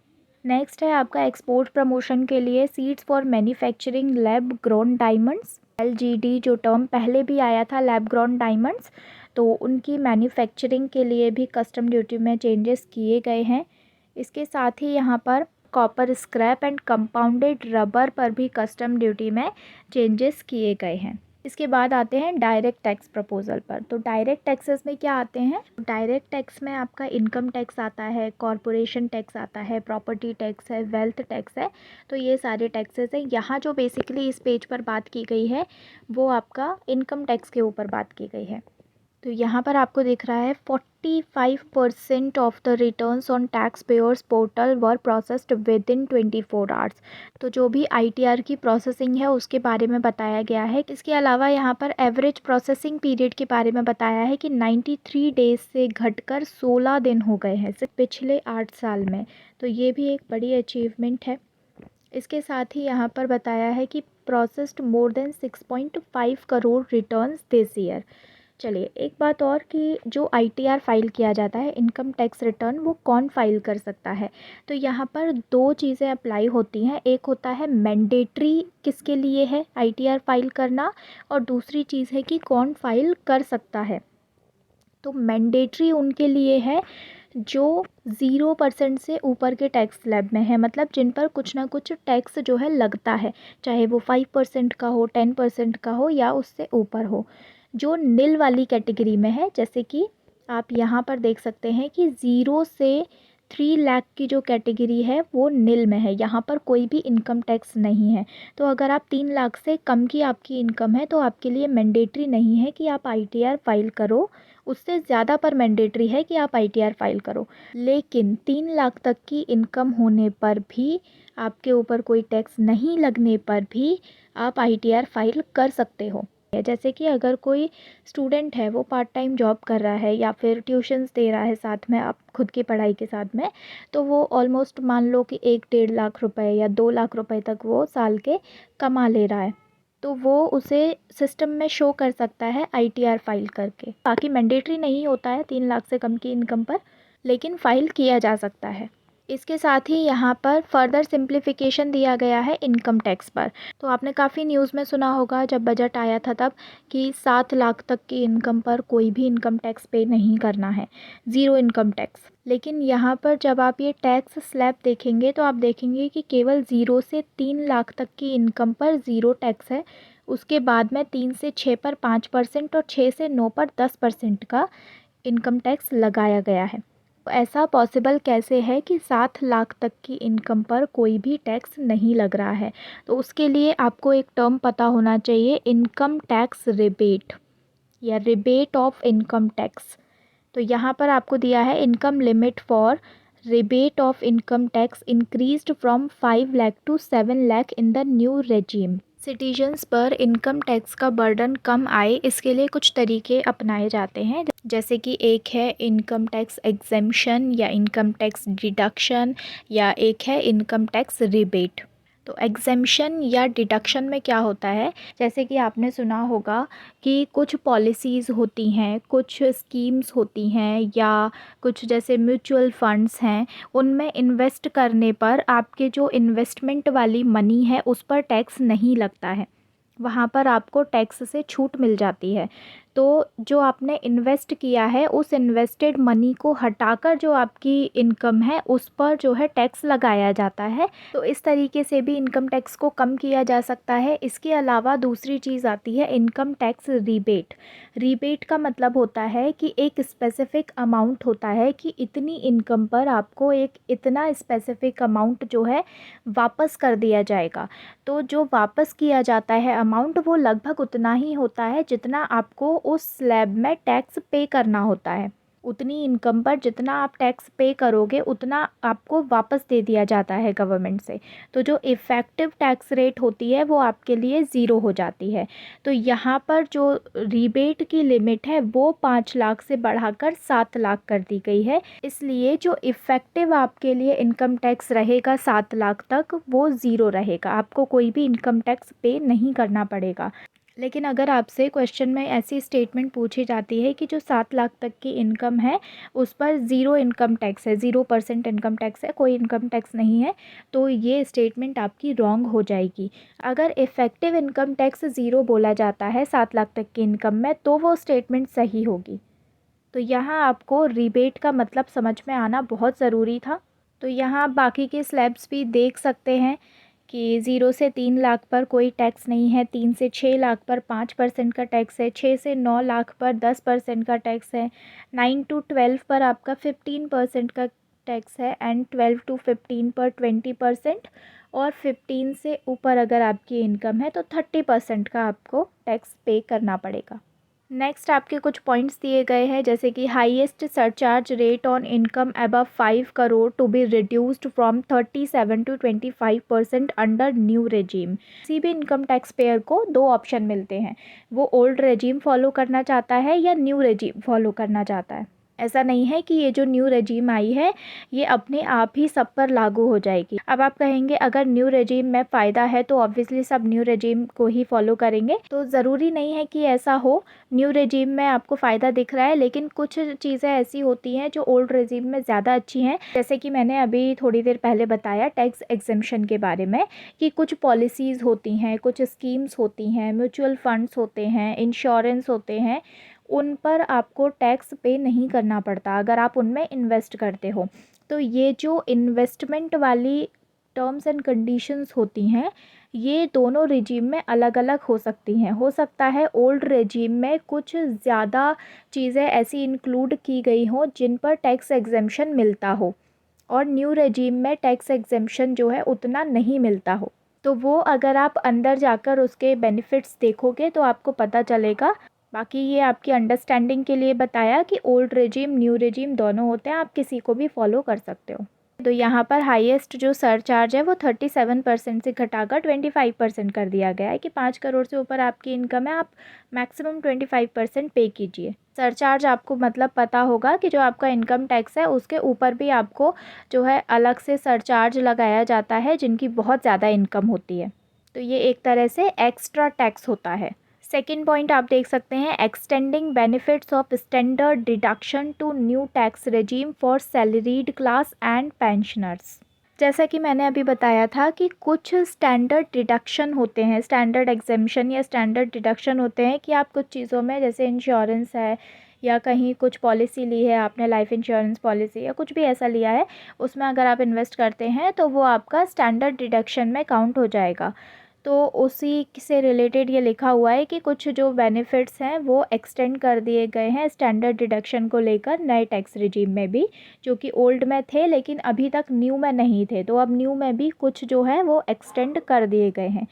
नेक्स्ट है आपका एक्सपोर्ट प्रमोशन के लिए seeds for manufacturing lab grown diamonds, LGD जो टर्म पहले भी आया था, लैब ग्रोन डायमंड्स, तो उनकी मैन्युफैक्चरिंग के लिए भी कस्टम ड्यूटी में चेंजेस किए गए हैं। इसके साथ ही यहाँ पर copper scrap and compounded rubber पर भी कस्टम ड्यूटी में चेंजेस किए गए हैं। इसके बाद आते हैं डायरेक्ट टैक्स प्रपोजल पर। तो डायरेक्ट टैक्सेस में क्या आते हैं? डायरेक्ट टैक्स में आपका इनकम टैक्स आता है, कॉरपोरेशन टैक्स आता है, प्रॉपर्टी टैक्स है, वेल्थ टैक्स है। तो ये सारे टैक्सेस हैं। यहाँ जो बेसिकली इस पेज पर बात की गई है वो आपका इनकम टैक्स के ऊपर बात की गई है। तो यहाँ पर आपको दिख रहा है 45% of the returns on tax payers portal were processed with in 24 hours. तो जो भी ITR की प्रोसेसिंग है उसके बारे में बताया गया है। इसके अलावा यहाँ पर एवरेज प्रोसेसिंग पीरियड के बारे में बताया है कि 93 डेज से घटकर 16 दिन हो गए हैं सिर्फ पिछले 8 साल में। तो ये भी एक बड़ी अचीवमेंट है। इसके साथ ही यहाँ पर बताया है कि processed more than 6.5 crore returns this year. चलिए एक बात और कि जो ITR फाइल किया जाता है, इनकम टैक्स रिटर्न, वो कौन फाइल कर सकता है? तो यहाँ पर दो चीज़ें अप्लाई होती हैं। एक होता है मैंडेटरी, किसके लिए है ITR फाइल करना, और दूसरी चीज़ है कि कौन फाइल कर सकता है। तो मैंडेटरी उनके लिए है जो 0% से ऊपर के टैक्स स्लैब में है, मतलब जिन पर कुछ ना कुछ टैक्स जो है लगता है, चाहे वो 5% का हो, 10% का हो या उससे ऊपर हो। जो नील वाली कैटेगरी में है, जैसे कि आप यहाँ पर देख सकते हैं कि 0 से 3 लाख की जो कैटेगरी है वो नील में है, यहाँ पर कोई भी इनकम टैक्स नहीं है। तो अगर आप 3 लाख से कम की आपकी इनकम है तो आपके लिए मैंडेटरी नहीं है कि आप ITR फाइल करो, उससे ज़्यादा पर मैंडेटरी है कि आप ITR फाइल करो। लेकिन 3 लाख तक की इनकम होने पर भी, आपके ऊपर कोई टैक्स नहीं लगने पर भी आप ITR फाइल कर सकते हो। जैसे कि अगर कोई स्टूडेंट है, वो पार्ट टाइम जॉब कर रहा है या फिर ट्यूशन्स दे रहा है साथ में, आप खुद की पढ़ाई के साथ में, तो वो ऑलमोस्ट मान लो कि 1-1.5 लाख रुपए या 2 लाख रुपए तक वो साल के कमा ले रहा है। तो वो उसे सिस्टम में शो कर सकता है ITR फाइल करके। बाकी मैंडेटरी नहीं होता है 3 लाख से कम की इनकम पर, लेकिन फ़ाइल किया जा सकता है। इसके साथ ही यहाँ पर फर्दर सिंप्लीफिकेशन दिया गया है इनकम टैक्स पर। तो आपने काफ़ी न्यूज़ में सुना होगा जब बजट आया था तब कि 7 लाख तक की इनकम पर कोई भी इनकम टैक्स पे नहीं करना है, ज़ीरो इनकम टैक्स। लेकिन यहाँ पर जब आप ये टैक्स स्लैब देखेंगे तो आप देखेंगे कि केवल 0 से 3 लाख तक की इनकम पर ज़ीरो टैक्स है। उसके बाद में 3 से 6 पर 5% और 6 से 9 पर 10% का इनकम टैक्स लगाया गया है। ऐसा पॉसिबल कैसे है कि 7 लाख तक की इनकम पर कोई भी टैक्स नहीं लग रहा है? तो उसके लिए आपको एक टर्म पता होना चाहिए, इनकम टैक्स रिबेट या रिबेट ऑफ इनकम टैक्स। तो यहाँ पर आपको दिया है income limit for rebate of income tax increased from 5 lakh to 7 lakh in the new regime. Citizens पर इनकम टैक्स का बर्डन कम आए, इसके लिए कुछ तरीके अपनाए जाते हैं, जैसे कि एक है इनकम टैक्स एग्जेम्पशन या इनकम टैक्स डिडक्शन, या एक है इनकम टैक्स रिबेट। तो एग्जेम्पशन या डिडक्शन में क्या होता है, जैसे कि आपने सुना होगा कि कुछ पॉलिसीज़ होती हैं, कुछ स्कीम्स होती हैं, या कुछ जैसे म्यूचुअल फंड्स हैं, उनमें इन्वेस्ट करने पर आपके जो इन्वेस्टमेंट वाली मनी है उस पर टैक्स नहीं लगता है, वहाँ पर आपको टैक्स से छूट मिल जाती है। तो जो आपने इन्वेस्ट किया है उस इन्वेस्टेड मनी को हटाकर जो आपकी इनकम है उस पर जो है टैक्स लगाया जाता है। तो इस तरीके से भी इनकम टैक्स को कम किया जा सकता है। इसके अलावा दूसरी चीज़ आती है इनकम टैक्स रिबेट। रिबेट का मतलब होता है कि एक स्पेसिफिक अमाउंट होता है कि इतनी इनकम पर आपको एक इतना स्पेसिफिक अमाउंट जो है वापस कर दिया जाएगा। तो जो वापस किया जाता है अमाउंट वो लगभग उतना ही होता है जितना आपको उस स्लैब में टैक्स पे करना होता है। उतनी इनकम पर जितना आप टैक्स पे करोगे उतना आपको वापस दे दिया जाता है गवर्नमेंट से। तो जो इफ़ेक्टिव टैक्स रेट होती है वो आपके लिए ज़ीरो हो जाती है। तो यहाँ पर जो रिबेट की लिमिट है वो 5 लाख से बढ़ाकर 7 लाख कर दी गई है। इसलिए जो इफ़ेक्टिव आपके लिए इनकम टैक्स रहेगा 7 लाख तक वो ज़ीरो रहेगा, आपको कोई भी इनकम टैक्स पे नहीं करना पड़ेगा। लेकिन अगर आपसे क्वेश्चन में ऐसी स्टेटमेंट पूछी जाती है कि जो 7 लाख तक की इनकम है उस पर ज़ीरो इनकम टैक्स है, 0% इनकम टैक्स है, कोई इनकम टैक्स नहीं है, तो ये स्टेटमेंट आपकी रॉन्ग हो जाएगी। अगर इफ़ेक्टिव इनकम टैक्स ज़ीरो बोला जाता है 7 लाख तक की इनकम में तो वो स्टेटमेंट सही होगी। तो यहाँ आपको रिबेट का मतलब समझ में आना बहुत ज़रूरी था। तो यहाँ बाकी के स्लैब्स भी देख सकते हैं कि 0 से 3 लाख पर कोई टैक्स नहीं है, 3 से 6 लाख पर 5% का टैक्स है, 6 से 9 लाख पर 10% का टैक्स है, 9 to 12 पर आपका 15% का टैक्स है, एंड 12 to 15 पर 20%, और 15 से ऊपर अगर आपकी इनकम है तो 30% का आपको टैक्स पे करना पड़ेगा। नेक्स्ट आपके कुछ पॉइंट्स दिए गए हैं, जैसे कि highest surcharge rate on income above 5 crore to be reduced from 37 to 25% under new regime. किसी भी इनकम टैक्स पेयर को दो ऑप्शन मिलते हैं, वो ओल्ड रेजिम फॉलो करना चाहता है या न्यू रेजिम फॉलो करना चाहता है। ऐसा नहीं है कि ये जो न्यू रेजिम आई है ये अपने आप ही सब पर लागू हो जाएगी। अब आप कहेंगे अगर न्यू रेजिम में फ़ायदा है तो ऑब्वियसली सब न्यू रेजिम को ही फॉलो करेंगे, तो ज़रूरी नहीं है कि ऐसा हो। न्यू रेजिम में आपको फ़ायदा दिख रहा है लेकिन कुछ चीज़ें ऐसी होती हैं जो ओल्ड रेजिम में ज़्यादा अच्छी हैं, जैसे कि मैंने अभी थोड़ी देर पहले बताया टैक्स एग्जेम्पशन के बारे में, कि कुछ पॉलिसीज़ होती हैं, कुछ स्कीम्स होती हैं, म्यूचुअल फंड्स होते हैं, इंश्योरेंस होते हैं, उन पर आपको टैक्स पे नहीं करना पड़ता अगर आप उनमें इन्वेस्ट करते हो। तो ये जो इन्वेस्टमेंट वाली टर्म्स एंड कंडीशंस होती हैं ये दोनों रेजिम में अलग अलग हो सकती हैं। हो सकता है ओल्ड रेजिम में कुछ ज़्यादा चीज़ें ऐसी इंक्लूड की गई हों जिन पर टैक्स एग्जेम्पशन मिलता हो, और न्यू रेजिम में टैक्स एग्जेम्पशन जो है उतना नहीं मिलता हो। तो वो अगर आप अंदर जाकर उसके बेनिफिट्स देखोगे तो आपको पता चलेगा। बाकी ये आपकी अंडरस्टैंडिंग के लिए बताया कि ओल्ड रेजिम न्यू रेजिम दोनों होते हैं, आप किसी को भी फॉलो कर सकते हो। तो यहाँ पर हाईएस्ट जो सरचार्ज है वो 37% से घटाकर 25% कर दिया गया है कि 5 करोड़ से ऊपर आपकी इनकम है, आप मैक्सिमम 25% पे कीजिए। सरचार्ज आपको मतलब पता होगा कि जो आपका इनकम टैक्स है उसके ऊपर भी आपको जो है अलग से सरचार्ज लगाया जाता है जिनकी बहुत ज़्यादा इनकम होती है। तो ये एक तरह से एक्स्ट्रा टैक्स होता है। सेकेंड पॉइंट आप देख सकते हैं, extending benefits of standard deduction to new tax regime for salaried class and pensioners. जैसा कि मैंने अभी बताया था कि कुछ स्टैंडर्ड डिडक्शन होते हैं, स्टैंडर्ड एग्जेम्पशन या स्टैंडर्ड डिडक्शन होते हैं कि आप कुछ चीज़ों में, जैसे इंश्योरेंस है या कहीं कुछ पॉलिसी ली है आपने, लाइफ इंश्योरेंस पॉलिसी या कुछ भी ऐसा लिया है, उसमें अगर आप इन्वेस्ट करते हैं तो वो आपका स्टैंडर्ड डिडक्शन में काउंट हो जाएगा। तो उसी से रिलेटेड ये लिखा हुआ है कि कुछ जो बेनिफिट्स हैं वो एक्सटेंड कर दिए गए हैं स्टैंडर्ड डिडक्शन को लेकर नए टैक्स रिजीम में भी, जो कि ओल्ड में थे लेकिन अभी तक न्यू में नहीं थे। तो अब न्यू में भी कुछ जो है वो एक्सटेंड कर दिए गए हैं।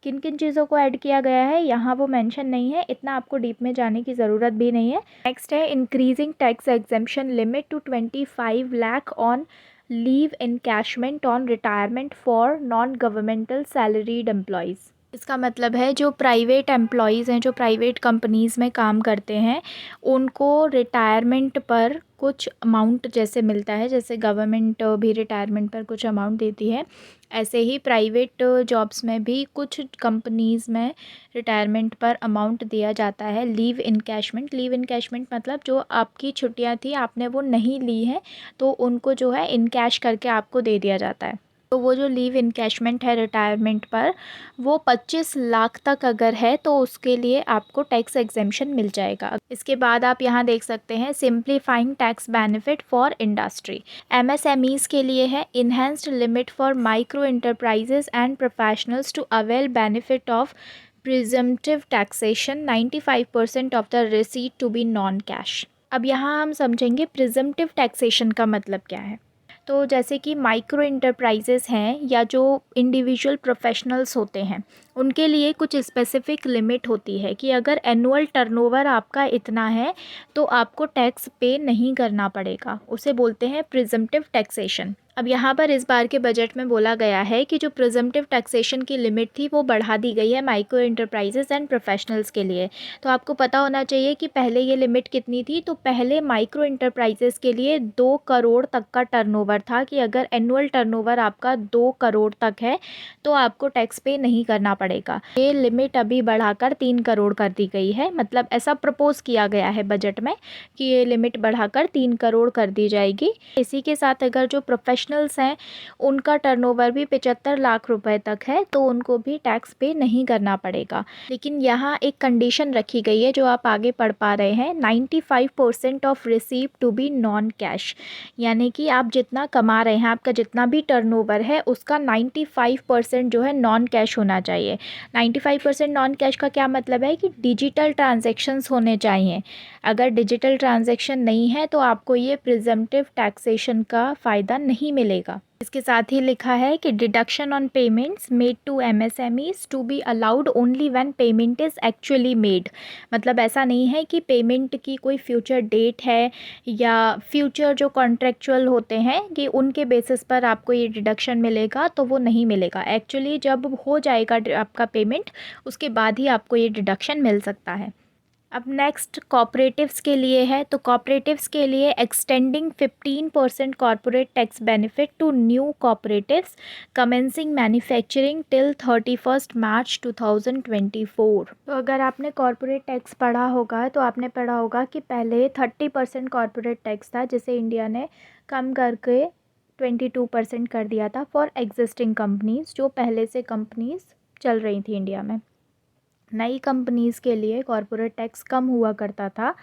किन किन चीज़ों को ऐड किया गया है यहाँ वो मेंशन नहीं है, इतना आपको डीप में जाने की ज़रूरत भी नहीं है। नेक्स्ट है increasing tax exemption limit to 25 lakh on leave encashment on retirement for non governmental salaried employees. इसका मतलब है जो प्राइवेट एम्प्लॉयज़ हैं, जो प्राइवेट कंपनीज़ में काम करते हैं, उनको रिटायरमेंट पर कुछ अमाउंट जैसे मिलता है, जैसे गवर्नमेंट भी रिटायरमेंट पर कुछ अमाउंट देती है, ऐसे ही प्राइवेट जॉब्स में भी कुछ कंपनीज़ में रिटायरमेंट पर अमाउंट दिया जाता है। लीव इनकैशमेंट, लीव इनकैशमेंट मतलब जो आपकी छुट्टियां थी आपने वो नहीं ली है तो उनको जो है इनकैश करके आपको दे दिया जाता है। तो वो जो लीव इनकैशमेंट है रिटायरमेंट पर, वो 25 लाख तक अगर है तो उसके लिए आपको टैक्स एग्जेम्पशन मिल जाएगा। इसके बाद आप यहाँ देख सकते हैं simplifying tax benefit for industry. MSMEs के लिए है enhanced limit for micro enterprises and professionals to avail benefit of presumptive taxation 95% of the receipt to be non cash. अब यहाँ हम समझेंगे प्रिजम्पटिव टैक्सेशन का मतलब क्या है। तो जैसे कि माइक्रो इंटरप्राइजेस हैं या जो इंडिविजुअल प्रोफेशनल्स होते हैं, उनके लिए कुछ स्पेसिफिक लिमिट होती है कि अगर एनुअल टर्नओवर आपका इतना है तो आपको टैक्स पे नहीं करना पड़ेगा, उसे बोलते हैं प्रिजम्पटिव टैक्सेशन। अब यहाँ पर इस बार के बजट में बोला गया है कि जो प्रिजम्पटिव टैक्सेशन की लिमिट थी वो बढ़ा दी गई है माइक्रो इंटरप्राइजेस एंड प्रोफेशनल्स के लिए। तो आपको पता होना चाहिए कि पहले ये लिमिट कितनी थी। तो पहले माइक्रो इंटरप्राइजेस के लिए 2 करोड़ तक का टर्नओवर था कि अगर एनुअल टर्नओवर आपका 2 करोड़ तक है तो आपको टैक्स पे नहीं करना पड़ेगा। ये लिमिट अभी बढ़ाकर 3 करोड़ कर दी गई है, मतलब ऐसा प्रपोज किया गया है बजट में कि ये लिमिट बढ़ाकर 3 करोड़ कर दी जाएगी। इसी के साथ अगर जो प्रोफेशनल्स हैं उनका टर्नओवर भी 75 लाख रुपए तक है तो उनको भी टैक्स पे नहीं करना पड़ेगा। लेकिन यहाँ एक कंडीशन रखी गई है जो आप आगे पढ़ पा रहे हैं, 95% of receive to be non cash, यानी कि आप जितना कमा रहे हैं, आपका जितना भी टर्नओवर है उसका 95% जो है नॉन कैश होना चाहिए। 95% नॉन कैश का क्या मतलब है कि डिजिटल ट्रांजैक्शंस होने चाहिए। अगर डिजिटल ट्रांजैक्शन नहीं है तो आपको ये प्रिजम्पटिव टैक्सेशन का फ़ायदा नहीं मिलेगा। इसके साथ ही लिखा है कि deduction on payments made to MSMEs to be allowed only when payment is actually made. मतलब ऐसा नहीं है कि पेमेंट की कोई फ्यूचर डेट है या फ्यूचर जो कॉन्ट्रेक्चुअल होते हैं कि उनके बेसिस पर आपको ये डिडक्शन मिलेगा, तो वो नहीं मिलेगा। एक्चुअली जब हो जाएगा आपका पेमेंट उसके बाद ही आपको ये डिडक्शन मिल सकता है। अब नेक्स्ट कॉपरेटिव्स के लिए है। तो कॉपरेटिव्स के लिए extending 15% corporate tax benefit to new cooperatives commencing manufacturing till 31 March 2024। तो अगर आपने कॉर्पोरेट टैक्स पढ़ा होगा तो आपने पढ़ा होगा कि पहले 30% कॉर्पोरेट टैक्स था जिसे इंडिया ने कम करके 22% कर दिया था फॉर एग्जिस्टिंग कंपनीज, जो पहले से कंपनीज चल रही थी इंडिया में। नई कंपनीज़ के लिए कॉर्पोरेट टैक्स कम हुआ करता था,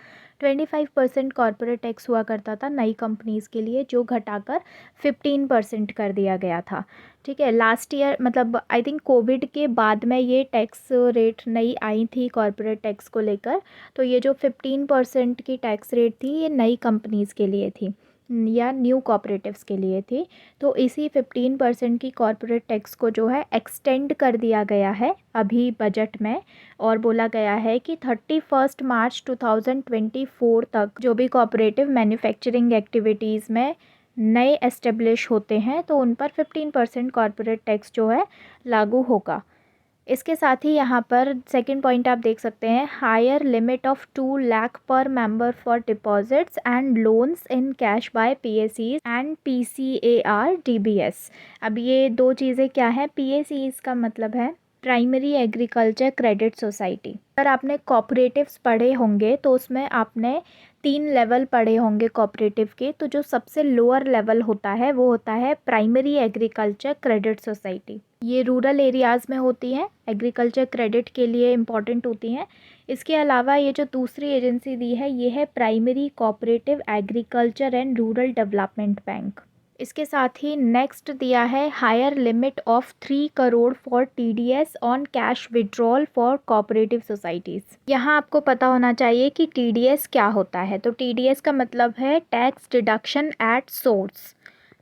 25% कॉर्पोरेट टैक्स हुआ करता था नई कंपनीज़ के लिए, जो घटाकर 15% कर दिया गया था। ठीक है, लास्ट ईयर मतलब आई थिंक कोविड के बाद में ये टैक्स रेट नई आई थी कॉर्पोरेट टैक्स को लेकर। तो ये जो 15% की टैक्स रेट थी ये नई कंपनीज़ के लिए थी या न्यू कॉपरेटिव्स के लिए थी। तो इसी 15% की कॉर्पोरेट टैक्स को जो है एक्सटेंड कर दिया गया है अभी बजट में, और बोला गया है कि 31 मार्च 2024 तक जो भी कॉपरेटिव मैन्युफैक्चरिंग एक्टिविटीज़ में नए एस्टेब्लिश होते हैं तो उन पर 15% कॉर्पोरेट टैक्स जो है लागू होगा। इसके साथ ही यहाँ पर सेकंड पॉइंट आप देख सकते हैं, हायर लिमिट ऑफ 2 लाख पर member for deposits and loans in cash by PACS and PCARDBs. अब ये दो चीज़ें क्या है, पीएसीज का मतलब है प्राइमरी एग्रीकल्चर क्रेडिट सोसाइटी। अगर आपने कोऑपरेटिव्स पढ़े होंगे तो उसमें आपने 3 लेवल पढ़े होंगे कोऑपरेटिव के। तो जो सबसे लोअर लेवल होता है वो होता है प्राइमरी एग्रीकल्चर क्रेडिट सोसाइटी। ये रूरल एरियाज़ में होती हैं, एग्रीकल्चर क्रेडिट के लिए इम्पॉर्टेंट होती हैं। इसके अलावा ये जो दूसरी एजेंसी दी है ये है primary cooperative agriculture and rural development bank. इसके साथ ही नेक्स्ट दिया है higher limit of 3 crore for TDS on cash withdrawal for cooperative societies. यहाँ आपको पता होना चाहिए कि TDS क्या होता है। तो TDS का मतलब है टैक्स डिडक्शन एट सोर्स।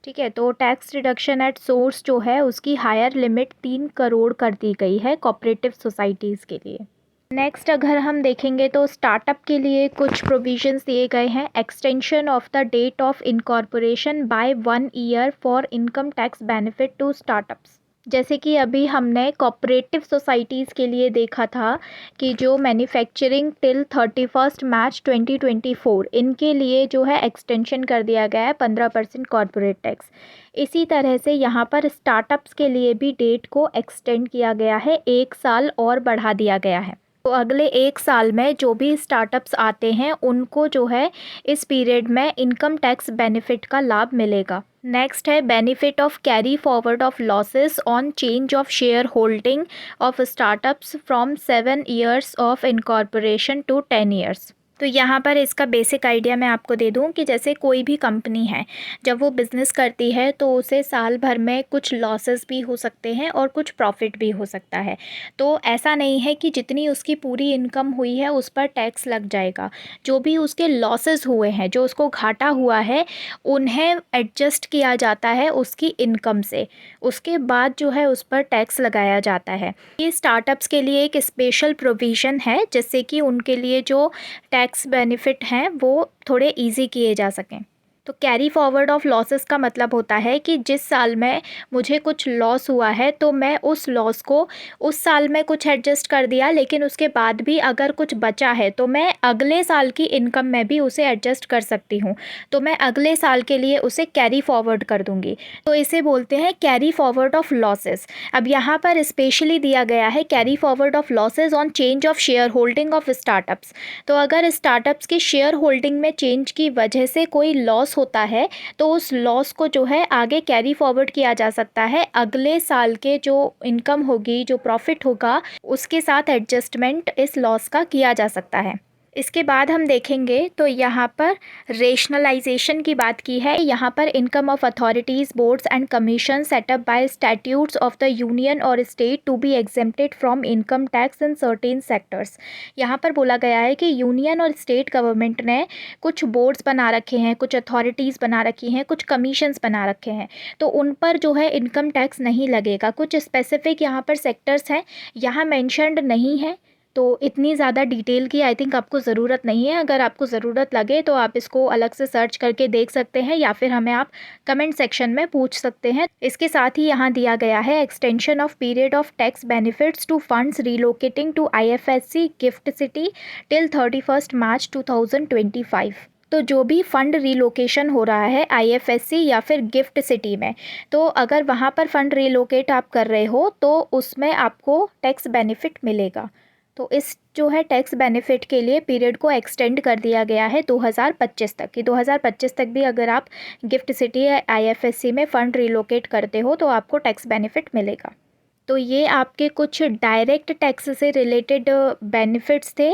ठीक है, तो टैक्स डिडक्शन एट सोर्स जो है उसकी हायर लिमिट 3 करोड़ कर दी गई है कोऑपरेटिव सोसाइटीज़ के लिए। नेक्स्ट अगर हम देखेंगे तो स्टार्टअप के लिए कुछ प्रोविजंस दिए गए हैं। Extension of the date of incorporation by 1 year for income tax benefit to startups. जैसे कि अभी हमने कोऑपरेटिव सोसाइटीज़ के लिए देखा था कि जो मैन्युफैक्चरिंग टिल 31 मार्च 2024 इनके लिए जो है एक्सटेंशन कर दिया गया है 15% कॉर्पोरेट टैक्स। इसी तरह से यहाँ पर स्टार्टअप्स के लिए भी डेट को एक्सटेंड किया गया है, 1 साल और बढ़ा दिया गया है। तो अगले 1 साल में जो भी स्टार्टअप्स आते हैं उनको जो है इस पीरियड में इनकम टैक्स बेनिफिट का लाभ मिलेगा। नेक्स्ट है benefit of carry forward of losses on change of share holding of startups from 7 years of incorporation to 10 years. तो यहाँ पर इसका बेसिक आइडिया मैं आपको दे दूँ कि जैसे कोई भी कंपनी है जब वो बिज़नेस करती है तो उसे साल भर में कुछ लॉसेस भी हो सकते हैं और कुछ प्रॉफिट भी हो सकता है। तो ऐसा नहीं है कि जितनी उसकी पूरी इनकम हुई है उस पर टैक्स लग जाएगा। जो भी उसके लॉसेस हुए हैं, जो उसको घाटा हुआ है, उन्हें एडजस्ट किया जाता है उसकी इनकम से। उसके बाद जो है उस पर टैक्स लगाया जाता है। ये स्टार्टअप्स के लिए एक स्पेशल प्रोविज़न है जिससे कि उनके लिए जो टैक्स बेनिफिट हैं वो थोड़े इजी किए जा सकें। तो कैरी फॉरवर्ड ऑफ लॉसेस का मतलब होता है कि जिस साल में मुझे कुछ लॉस हुआ है तो मैं उस लॉस को उस साल में कुछ एडजस्ट कर दिया, लेकिन उसके बाद भी अगर कुछ बचा है तो मैं अगले साल की इनकम में भी उसे एडजस्ट कर सकती हूँ। तो मैं अगले साल के लिए उसे कैरी फॉरवर्ड कर दूँगी। तो इसे बोलते हैं कैरी फॉरवर्ड ऑफ लॉसेस। अब यहाँ पर स्पेशली दिया गया है carry forward of losses on change of share holding of startups. तो अगर स्टार्टअप्स की शेयर होल्डिंग में चेंज की वजह से कोई लॉस होता है तो उस लॉस को जो है आगे कैरी फॉरवर्ड किया जा सकता है। अगले साल के जो इनकम होगी, जो प्रॉफिट होगा, उसके साथ एडजस्टमेंट इस लॉस का किया जा सकता है। इसके बाद हम देखेंगे तो यहाँ पर रेशनलाइजेशन की बात की है। यहाँ पर income of authorities, boards and commission setup by statutes of the union और state to be exempted from income tax in certain sectors. यहाँ पर बोला गया है कि यूनियन और स्टेट गवर्नमेंट ने कुछ बोर्ड्स बना रखे हैं, कुछ अथॉरिटीज़ बना रखी हैं, कुछ कमीशंस बना रखे हैं, तो उन पर जो है इनकम टैक्स नहीं लगेगा। कुछ स्पेसिफिक यहाँ पर सेक्टर्स हैं, यहाँ मेंशन्ड नहीं है। तो इतनी ज़्यादा डिटेल की आई थिंक आपको ज़रूरत नहीं है। अगर आपको ज़रूरत लगे तो आप इसको अलग से सर्च करके देख सकते हैं या फिर हमें आप कमेंट सेक्शन में पूछ सकते हैं। इसके साथ ही यहाँ दिया गया है extension of period of tax benefits to funds relocating to IFSC gift city till 31 March 2025। तो जो भी फ़ंड रिलोकेशन हो रहा है IFSC या फिर गिफ्ट सिटी में, तो अगर वहाँ पर फ़ंड रिलोकेट आप कर रहे हो तो उसमें आपको टैक्स बेनिफिट मिलेगा। तो इस जो है टैक्स बेनिफिट के लिए पीरियड को एक्सटेंड कर दिया गया है 2025 तक कि 2025 तक भी अगर आप गिफ्ट सिटी या IFSC में फ़ंड रिलोकेट करते हो तो आपको टैक्स बेनिफिट मिलेगा। तो ये आपके कुछ डायरेक्ट टैक्स से रिलेटेड बेनिफिट्स थे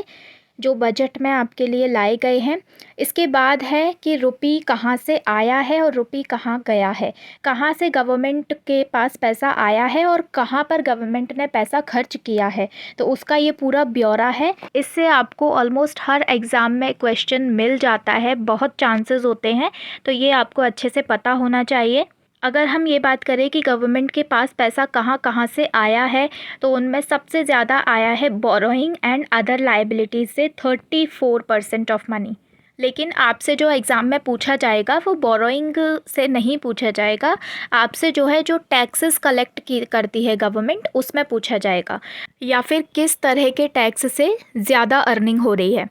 जो बजट में आपके लिए लाए गए हैं। इसके बाद है कि रुपी कहाँ से आया है और रुपी कहाँ गया है, कहाँ से गवर्नमेंट के पास पैसा आया है और कहाँ पर गवर्नमेंट ने पैसा खर्च किया है, तो उसका ये पूरा ब्यौरा है। इससे आपको ऑलमोस्ट हर एग्ज़ाम में क्वेश्चन मिल जाता है, बहुत चांसेस होते हैं, तो ये आपको अच्छे से पता होना चाहिए। अगर हम ये बात करें कि गवर्नमेंट के पास पैसा कहाँ कहाँ से आया है, तो उनमें सबसे ज़्यादा आया है बोरोइंग एंड अदर लाइबिलिटीज़ से 34% ऑफ मनी। लेकिन आपसे जो एग्ज़ाम में पूछा जाएगा वो बोरोइंग से नहीं पूछा जाएगा, आपसे जो है जो टैक्सेस कलेक्ट की करती है गवर्नमेंट उसमें पूछा जाएगा, या फिर किस तरह के टैक्स से ज़्यादा अर्निंग हो रही है।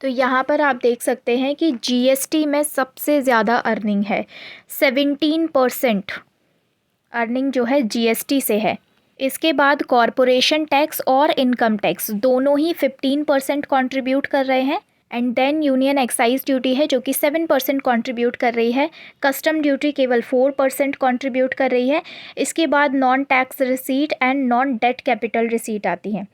तो यहाँ पर आप देख सकते हैं कि GST में सबसे ज़्यादा अर्निंग है, 17% अर्निंग जो है GST से है। इसके बाद कॉरपोरेशन टैक्स और इनकम टैक्स दोनों ही 15% कंट्रीब्यूट कर रहे हैं। And then union excise duty है जो कि 7% कंट्रीब्यूट कर रही है। कस्टम ड्यूटी केवल 4% कंट्रीब्यूट कर रही है। इसके बाद non tax receipt and non debt capital receipt आती है।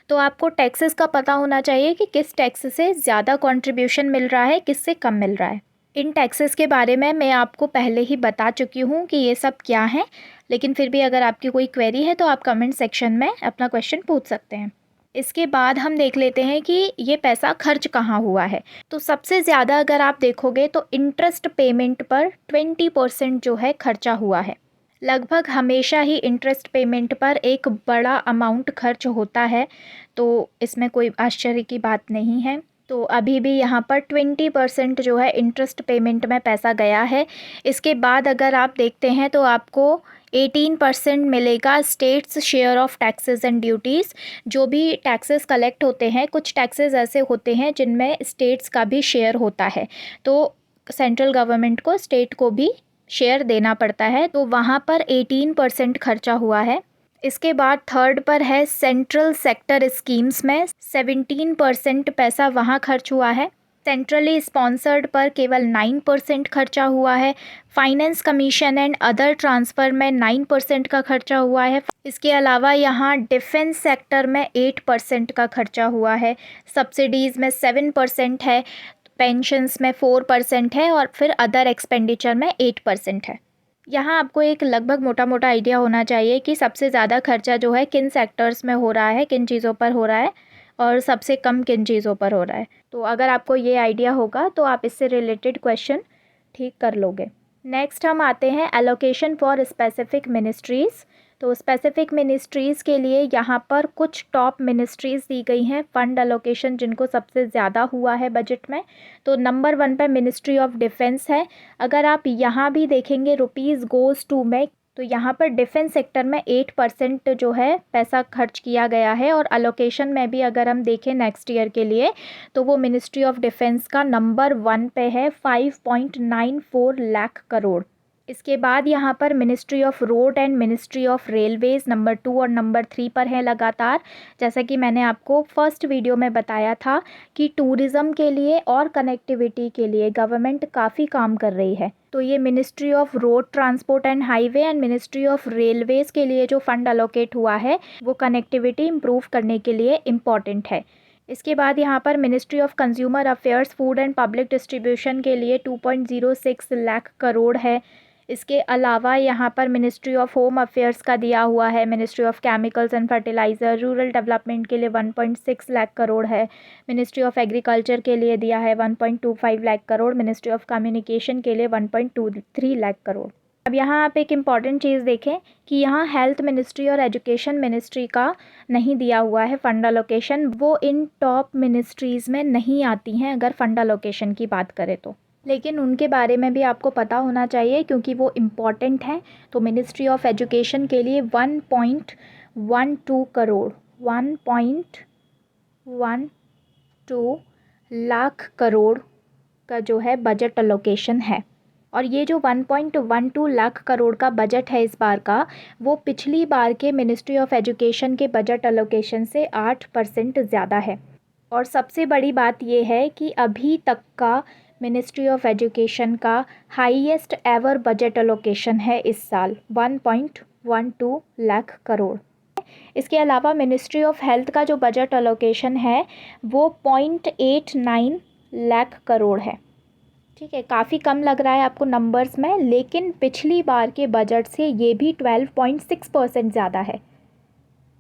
तो आपको टैक्सेस का पता होना चाहिए कि किस टैक्स से ज़्यादा कंट्रीब्यूशन मिल रहा है, किससे कम मिल रहा है। इन टैक्सेस के बारे में मैं आपको पहले ही बता चुकी हूँ कि ये सब क्या हैं, लेकिन फिर भी अगर आपकी कोई क्वेरी है तो आप कमेंट सेक्शन में अपना क्वेश्चन पूछ सकते हैं। इसके बाद हम देख लेते हैं कि ये पैसा खर्च कहाँ हुआ है। तो सबसे ज़्यादा अगर आप देखोगे तो इंटरेस्ट पेमेंट पर 20% जो है खर्चा हुआ है। लगभग हमेशा ही इंटरेस्ट पेमेंट पर एक बड़ा अमाउंट खर्च होता है, तो इसमें कोई आश्चर्य की बात नहीं है। तो अभी भी यहाँ पर 20% जो है इंटरेस्ट पेमेंट में पैसा गया है। इसके बाद अगर आप देखते हैं तो आपको 18% मिलेगा states share of taxes and duties. जो भी टैक्सेस कलेक्ट होते हैं, कुछ टैक्सेस ऐसे होते हैं जिनमें स्टेट्स का भी शेयर होता है, तो सेंट्रल गवर्नमेंट को स्टेट को भी शेयर देना पड़ता है, तो वहाँ पर 18% खर्चा हुआ है। इसके बाद थर्ड पर है सेंट्रल सेक्टर स्कीम्स में 17% पैसा वहाँ खर्च हुआ है। सेंट्रली स्पॉन्सर्ड पर केवल 9% खर्चा हुआ है। Finance commission and other transfer में 9% का खर्चा हुआ है। इसके अलावा यहाँ डिफेंस सेक्टर में 8% का खर्चा हुआ है। सब्सिडीज़ में 7% है, पेंशन्स में 4% है और फिर अदर एक्सपेंडिचर में 8% है। यहाँ आपको एक लगभग मोटा मोटा आइडिया होना चाहिए कि सबसे ज़्यादा खर्चा जो है किन सेक्टर्स में हो रहा है, किन चीज़ों पर हो रहा है, और सबसे कम किन चीज़ों पर हो रहा है। तो अगर आपको ये आइडिया होगा तो आप इससे रिलेटेड क्वेश्चन ठीक कर लोगे। नेक्स्ट हम आते हैं एलोकेशन फॉर स्पेसिफिक मिनिस्ट्रीज़। तो स्पेसिफिक मिनिस्ट्रीज़ के लिए यहाँ पर कुछ टॉप मिनिस्ट्रीज़ दी गई हैं फ़ंड एलोकेशन जिनको सबसे ज़्यादा हुआ है बजट में। तो नंबर 1 पे मिनिस्ट्री ऑफ डिफेंस है। अगर आप यहाँ भी देखेंगे रुपीज़ गोज़ टू में, तो यहाँ पर डिफेंस सेक्टर में 8% जो है पैसा खर्च किया गया है। और अलोकेशन में भी अगर हम देखें नेक्स्ट ईयर के लिए तो वो मिनिस्ट्री ऑफ डिफेंस का नंबर 1 पे है 5.94 लाख करोड़। इसके बाद यहाँ पर ministry of road and ministry of Railways number 2 और नंबर 3 पर है लगातार। जैसा कि मैंने आपको फर्स्ट वीडियो में बताया था कि टूरिज़्म के लिए और कनेक्टिविटी के लिए गवर्नमेंट काफ़ी काम कर रही है। तो ये ministry of road transport and highway and ministry of Railways के लिए जो फ़ंड अलोकेट हुआ है वो कनेक्टिविटी इम्प्रूव करने के लिए इम्पॉर्टेंट है। इसके बाद यहाँ पर ministry of consumer affairs food and public distribution के लिए 2.06 लाख करोड़ है। इसके अलावा यहाँ पर मिनिस्ट्री ऑफ होम अफेयर्स का दिया हुआ है। Ministry of chemicals and fertiliser rural development के लिए 1.6 लाख करोड़ है। मिनिस्ट्री ऑफ एग्रीकल्चर के लिए दिया है 1.25 lakh crore. Ministry of communication के लिए 1.23 लाख करोड़। अब यहाँ आप एक इम्पॉर्टेंट चीज़ देखें कि यहाँ हेल्थ मिनिस्ट्री और एजुकेशन मिनिस्ट्री का नहीं दिया हुआ है फ़ंड अलोकेशन। वो इन टॉप मिनिस्ट्रीज़ में नहीं आती हैं अगर फ़ंड अलोकेशन की बात करें तो, लेकिन उनके बारे में भी आपको पता होना चाहिए क्योंकि वो इम्पॉर्टेंट हैं। तो मिनिस्ट्री ऑफ एजुकेशन के लिए 1.12 करोड़ 1.12 लाख करोड़ का जो है बजट अलोकेशन है। और ये जो 1.12 लाख करोड़ का बजट है इस बार का, वो पिछली बार के मिनिस्ट्री ऑफ एजुकेशन के बजट अलोकेशन से 8% ज़्यादा है। और सबसे बड़ी बात ये है कि अभी तक का मिनिस्ट्री ऑफ एजुकेशन का हाईएस्ट एवर बजट अलोकेशन है इस साल 1.12 लाख करोड़। इसके अलावा मिनिस्ट्री ऑफ हेल्थ का जो बजट अलोकेशन है वो 0.89 लाख करोड़ है। ठीक है, काफ़ी कम लग रहा है आपको नंबर्स में, लेकिन पिछली बार के बजट से ये भी 12.6% ज़्यादा है।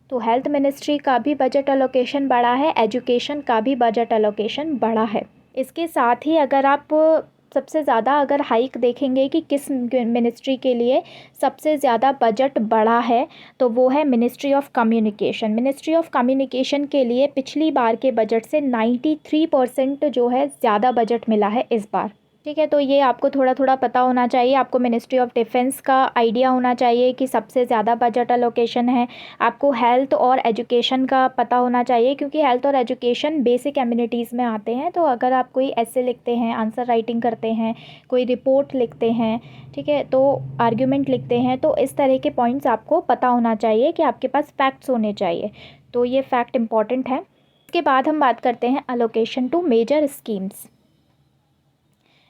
तो हेल्थ मिनिस्ट्री का भी बजट अलोकेशन बढ़ा है, एजुकेशन का भी बजट अलोकेशन बढ़ा है। इसके साथ ही अगर आप सबसे ज़्यादा अगर हाइक देखेंगे कि किस मिनिस्ट्री के लिए सबसे ज़्यादा बजट बढ़ा है तो वो है ministry of communication. Ministry of communication के लिए पिछली बार के बजट से 93% जो है ज़्यादा बजट मिला है इस बार। ठीक है, तो ये आपको थोड़ा थोड़ा पता होना चाहिए। आपको मिनिस्ट्री ऑफ डिफेंस का आइडिया होना चाहिए कि सबसे ज़्यादा बजट अलोकेशन है। आपको हेल्थ और एजुकेशन का पता होना चाहिए, क्योंकि हेल्थ और एजुकेशन बेसिक एम्यूनिटीज़ में आते हैं। तो अगर आप कोई ऐसे लिखते हैं, आंसर राइटिंग करते हैं, कोई रिपोर्ट लिखते हैं, ठीक है, तो आर्ग्यूमेंट लिखते हैं, तो इस तरह के पॉइंट्स आपको पता होना चाहिए कि आपके पास फैक्ट्स होने चाहिए। तो ये फैक्ट इम्पॉर्टेंट है। इसके बाद हम बात करते हैं allocation to major schemes.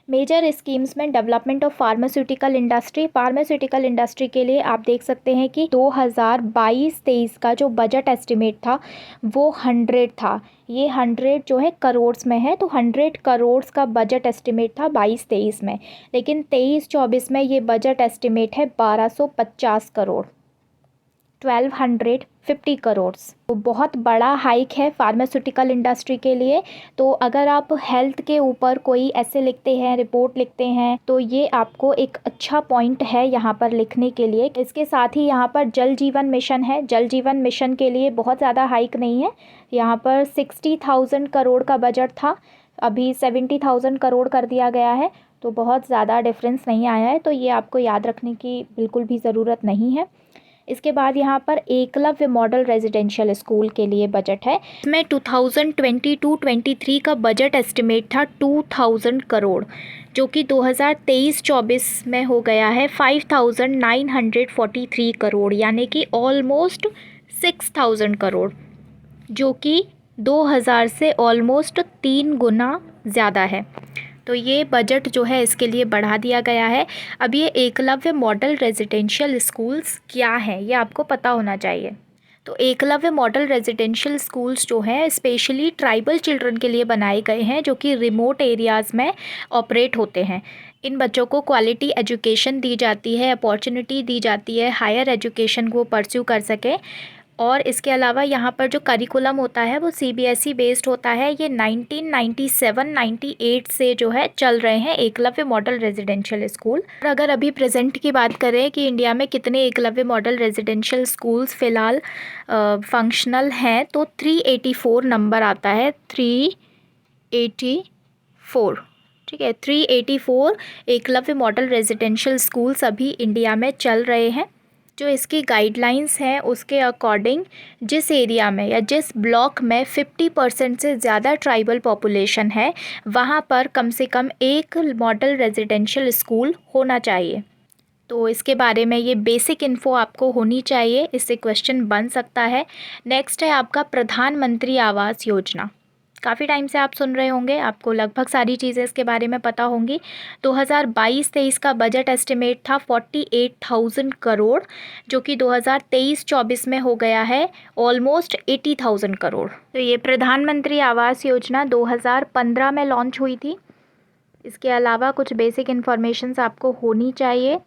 Major schemes में डेवलपमेंट ऑफ फार्मास्यूटिकल इंडस्ट्री के लिए आप देख सकते हैं कि 2022-23 का जो बजट एस्टिमेट था वो 100 था। ये 100 जो है करोड़ में है, तो 100 करोड़ का बजट एस्टिमेट था 22-23 में। लेकिन 23-24 में ये बजट एस्टिमेट है 1250 करोड़, 1250 करोड़। तो बहुत बड़ा हाइक है फार्मास्यूटिकल इंडस्ट्री के लिए। तो अगर आप हेल्थ के ऊपर कोई ऐसे लिखते हैं, रिपोर्ट लिखते हैं, तो ये आपको एक अच्छा पॉइंट है यहाँ पर लिखने के लिए। इसके साथ ही यहाँ पर जल जीवन मिशन है। जल जीवन मिशन के लिए बहुत ज़्यादा हाइक नहीं है। यहाँ पर 60,000 करोड़ का बजट था, अभी 70,000 करोड़ कर दिया गया है। तो बहुत ज़्यादा डिफरेंस नहीं आया है, तो ये आपको याद रखने की बिल्कुल भी ज़रूरत नहीं है। इसके बाद यहाँ पर एकलव्य मॉडल रेजिडेंशियल स्कूल के लिए बजट है। इसमें 2022-23 का बजट एस्टिमेट था 2000 करोड़, जो कि 2023-24 में हो गया है 5943 करोड़, यानी कि ऑलमोस्ट 6000 करोड़, जो कि 2000 से ऑलमोस्ट 3 गुना ज़्यादा है। तो ये बजट जो है इसके लिए बढ़ा दिया गया है। अब ये एकलव्य मॉडल रेजिडेंशियल स्कूल्स क्या हैं, ये आपको पता होना चाहिए। तो एकलव्य मॉडल रेजिडेंशियल स्कूल्स जो हैं स्पेशली ट्राइबल चिल्ड्रन के लिए बनाए गए हैं, जो कि रिमोट एरियाज़ में ऑपरेट होते हैं। इन बच्चों को क्वालिटी एजुकेशन दी जाती है, अपॉर्चुनिटी दी जाती है हायर एजुकेशन को परस्यू कर सकें। और इसके अलावा यहाँ पर जो करिकुलम होता है वो सीबीएसई बेस्ड होता है। ये 1997-98 से जो है चल रहे हैं एकलव्य मॉडल रेजिडेंशियल स्कूल। और अगर अभी प्रेजेंट की बात करें कि इंडिया में कितने एकलव्य मॉडल रेजिडेंशियल स्कूल्स फ़िलहाल फंक्शनल हैं, तो 384 नंबर आता है, 384। ठीक है, 384 एकलव्य मॉडल रेजिडेंशियल स्कूल्स अभी इंडिया में चल रहे हैं। जो इसकी गाइडलाइंस हैं उसके अकॉर्डिंग जिस एरिया में या जिस ब्लॉक में 50% से ज़्यादा ट्राइबल पॉपुलेशन है, वहाँ पर कम से कम एक मॉडल रेजिडेंशियल स्कूल होना चाहिए। तो इसके बारे में ये बेसिक इन्फो आपको होनी चाहिए, इससे क्वेश्चन बन सकता है। नेक्स्ट है आपका प्रधानमंत्री आवास योजना। काफ़ी टाइम से आप सुन रहे होंगे, आपको लगभग सारी चीज़ें इसके बारे में पता होंगी। 2022-23 का बजट एस्टिमेट था 48,000 करोड़, जो कि 2023-24 में हो गया है ऑलमोस्ट 80,000 करोड़। तो ये प्रधानमंत्री आवास योजना 2015 में लॉन्च हुई थी। इसके अलावा कुछ बेसिक इन्फॉर्मेशंस आपको होनी चाहिए।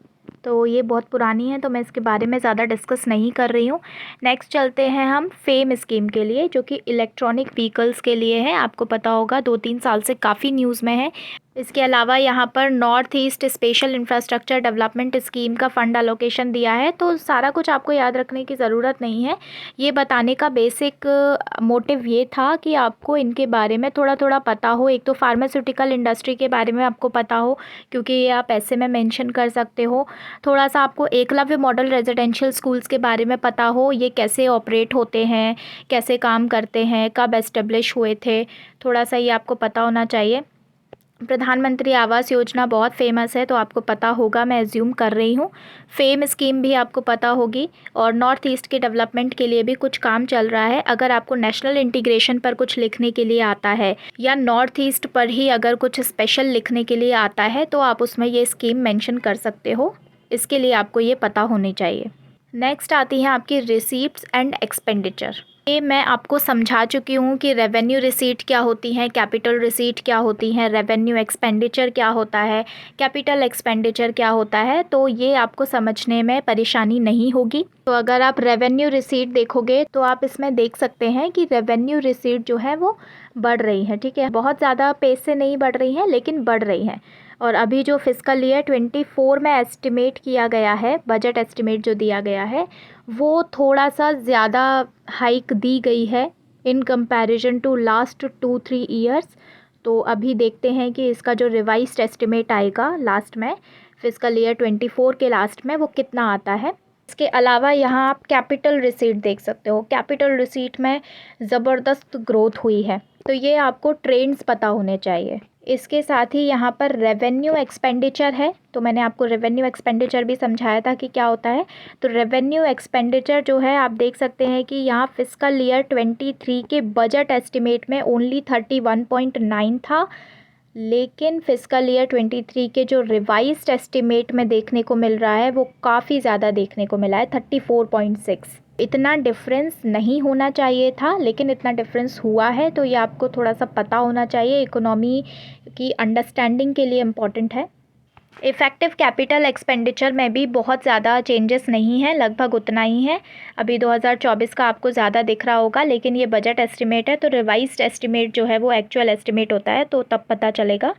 तो ये बहुत पुरानी है, तो मैं इसके बारे में ज़्यादा डिस्कस नहीं कर रही हूँ। नेक्स्ट चलते हैं हम फेम स्कीम के लिए, जो कि इलेक्ट्रॉनिक व्हीकल्स के लिए है। आपको पता होगा 2-3 साल से काफ़ी न्यूज़ में है। इसके अलावा यहाँ पर north east special infrastructure development scheme का फ़ंड एलोकेशन दिया है। तो सारा कुछ आपको याद रखने की ज़रूरत नहीं है। ये बताने का बेसिक मोटिव ये था कि आपको इनके बारे में थोड़ा थोड़ा पता हो। एक तो फार्मास्यूटिकल इंडस्ट्री के बारे में आपको पता हो, क्योंकि ये आप ऐसे में मेंशन कर सकते हो। थोड़ा सा आपको एकलव्य मॉडल रेजिडेंशियल स्कूल्स के बारे में पता हो, ये कैसे ऑपरेट होते हैं, कैसे काम करते हैं, कब एस्टेब्लिश हुए थे, थोड़ा सा ये आपको पता होना चाहिए। प्रधानमंत्री आवास योजना बहुत फेमस है, तो आपको पता होगा, मैं एज्यूम कर रही हूँ। फेम स्कीम भी आपको पता होगी। और नॉर्थ ईस्ट के डेवलपमेंट के लिए भी कुछ काम चल रहा है। अगर आपको नेशनल इंटीग्रेशन पर कुछ लिखने के लिए आता है या नॉर्थ ईस्ट पर ही अगर कुछ स्पेशल लिखने के लिए आता है, तो आप उसमें ये स्कीम मेंशन कर सकते हो। इसके लिए आपको ये पता होनी चाहिए। नेक्स्ट आती हैं आपकी रिसीप्ट्स एंड एक्सपेंडिचर। ये मैं आपको समझा चुकी हूँ कि रेवेन्यू रिसीट क्या होती हैं, कैपिटल रिसीट क्या होती हैं, रेवेन्यू एक्सपेंडिचर क्या होता है, कैपिटल एक्सपेंडिचर क्या होता है। तो ये आपको समझने में परेशानी नहीं होगी। तो अगर आप रेवेन्यू रिसीट देखोगे तो आप इसमें देख सकते हैं कि रेवेन्यू रिसीट जो है वो बढ़ रही है। ठीक है, बहुत ज़्यादा पेस से नहीं बढ़ रही है, लेकिन बढ़ रही है। और अभी जो फिस्कल ईयर 24 में एस्टिमेट किया गया है, बजट एस्टिमेट जो दिया गया है, वो थोड़ा सा ज़्यादा हाइक दी गई है in comparison to last 2-3 years. तो अभी देखते हैं कि इसका जो रिवाइज्ड एस्टिमेट आएगा लास्ट में, फिस्कल ईयर 24 के लास्ट में, वो कितना आता है। इसके अलावा यहाँ आप कैपिटल रिसीट देख सकते हो। कैपिटल रिसीट में ज़बरदस्त ग्रोथ हुई है, तो ये आपको ट्रेंड्स पता होने चाहिए। इसके साथ ही यहाँ पर रेवेन्यू एक्सपेंडिचर है, तो मैंने आपको रेवेन्यू एक्सपेंडिचर भी समझाया था कि क्या होता है। तो रेवेन्यू एक्सपेंडिचर जो है आप देख सकते हैं कि यहाँ फिस्कल ईयर 23 के बजट एस्टिमेट में ओनली 31.9 था, लेकिन फिस्कल ईयर 23 के जो रिवाइज्ड एस्टिमेट में देखने को मिल रहा है वो काफ़ी ज़्यादा देखने को मिला है, 34.6। इतना डिफरेंस नहीं होना चाहिए था, लेकिन इतना डिफरेंस हुआ है, तो ये आपको थोड़ा सा पता होना चाहिए, इकोनॉमी की अंडरस्टैंडिंग के लिए इम्पॉर्टेंट है। इफ़ेक्टिव कैपिटल एक्सपेंडिचर में भी बहुत ज़्यादा चेंजेस नहीं है, लगभग उतना ही है। अभी 2024 का आपको ज़्यादा दिख रहा होगा, लेकिन ये बजट एस्टिमेट है, तो रिवाइज्ड एस्टिमेट जो है वो एक्चुअल एस्टिमेट होता है, तो तब पता चलेगा।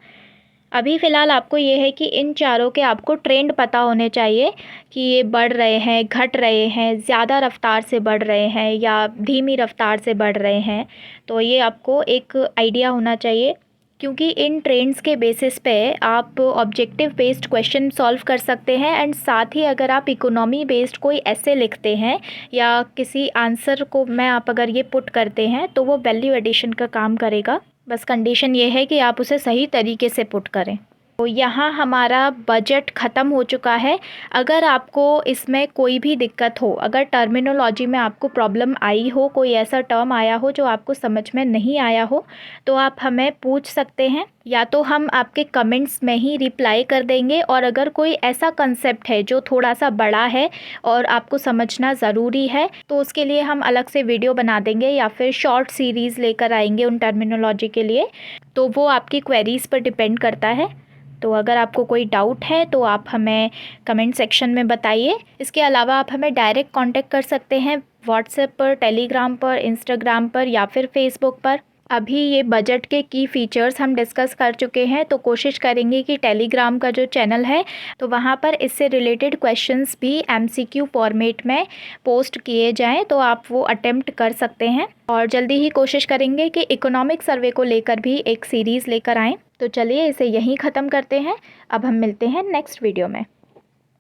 अभी फ़िलहाल आपको ये है कि इन चारों के आपको ट्रेंड पता होने चाहिए कि ये बढ़ रहे हैं, घट रहे हैं, ज़्यादा रफ्तार से बढ़ रहे हैं या धीमी रफ्तार से बढ़ रहे हैं। तो ये आपको एक आइडिया होना चाहिए, क्योंकि इन ट्रेंड्स के बेसिस पे आप ऑब्जेक्टिव बेस्ड क्वेश्चन सॉल्व कर सकते हैं। एंड साथ ही अगर आप इकोनॉमी बेस्ड कोई ऐसे लिखते हैं या किसी आंसर को में आप अगर ये पुट करते हैं तो वो वैल्यू एडिशन का काम करेगा। बस कंडीशन ये है कि आप उसे सही तरीके से पुट करें। तो यहाँ हमारा बजट ख़त्म हो चुका है। अगर आपको इसमें कोई भी दिक्कत हो, अगर टर्मिनोलॉजी में आपको प्रॉब्लम आई हो, कोई ऐसा टर्म आया हो जो आपको समझ में नहीं आया हो, तो आप हमें पूछ सकते हैं, या तो हम आपके कमेंट्स में ही रिप्लाई कर देंगे। और अगर कोई ऐसा कंसेप्ट है जो थोड़ा सा बड़ा है और आपको समझना ज़रूरी है, तो उसके लिए हम अलग से वीडियो बना देंगे या फिर शॉर्ट सीरीज़ लेकर आएंगे उन टर्मिनोलॉजी के लिए। तो वो आपकी क्वेरीज़ पर डिपेंड करता है। तो अगर आपको कोई डाउट है तो आप हमें कमेंट सेक्शन में बताइए। इसके अलावा आप हमें डायरेक्ट कांटेक्ट कर सकते हैं व्हाट्सएप पर, टेलीग्राम पर, इंस्टाग्राम पर या फिर फेसबुक पर। अभी ये बजट के की फ़ीचर्स हम डिस्कस कर चुके हैं, तो कोशिश करेंगे कि टेलीग्राम का जो चैनल है तो वहाँ पर इससे रिलेटेड क्वेश्चंस भी MCQ फॉर्मेट में पोस्ट किए जाएं, तो आप वो अटेम्प्ट कर सकते हैं। और जल्दी ही कोशिश करेंगे कि इकोनॉमिक सर्वे को लेकर भी एक सीरीज़ लेकर आएँ। तो चलिए इसे यहीं ख़त्म करते हैं। अब हम मिलते हैं नेक्स्ट वीडियो में।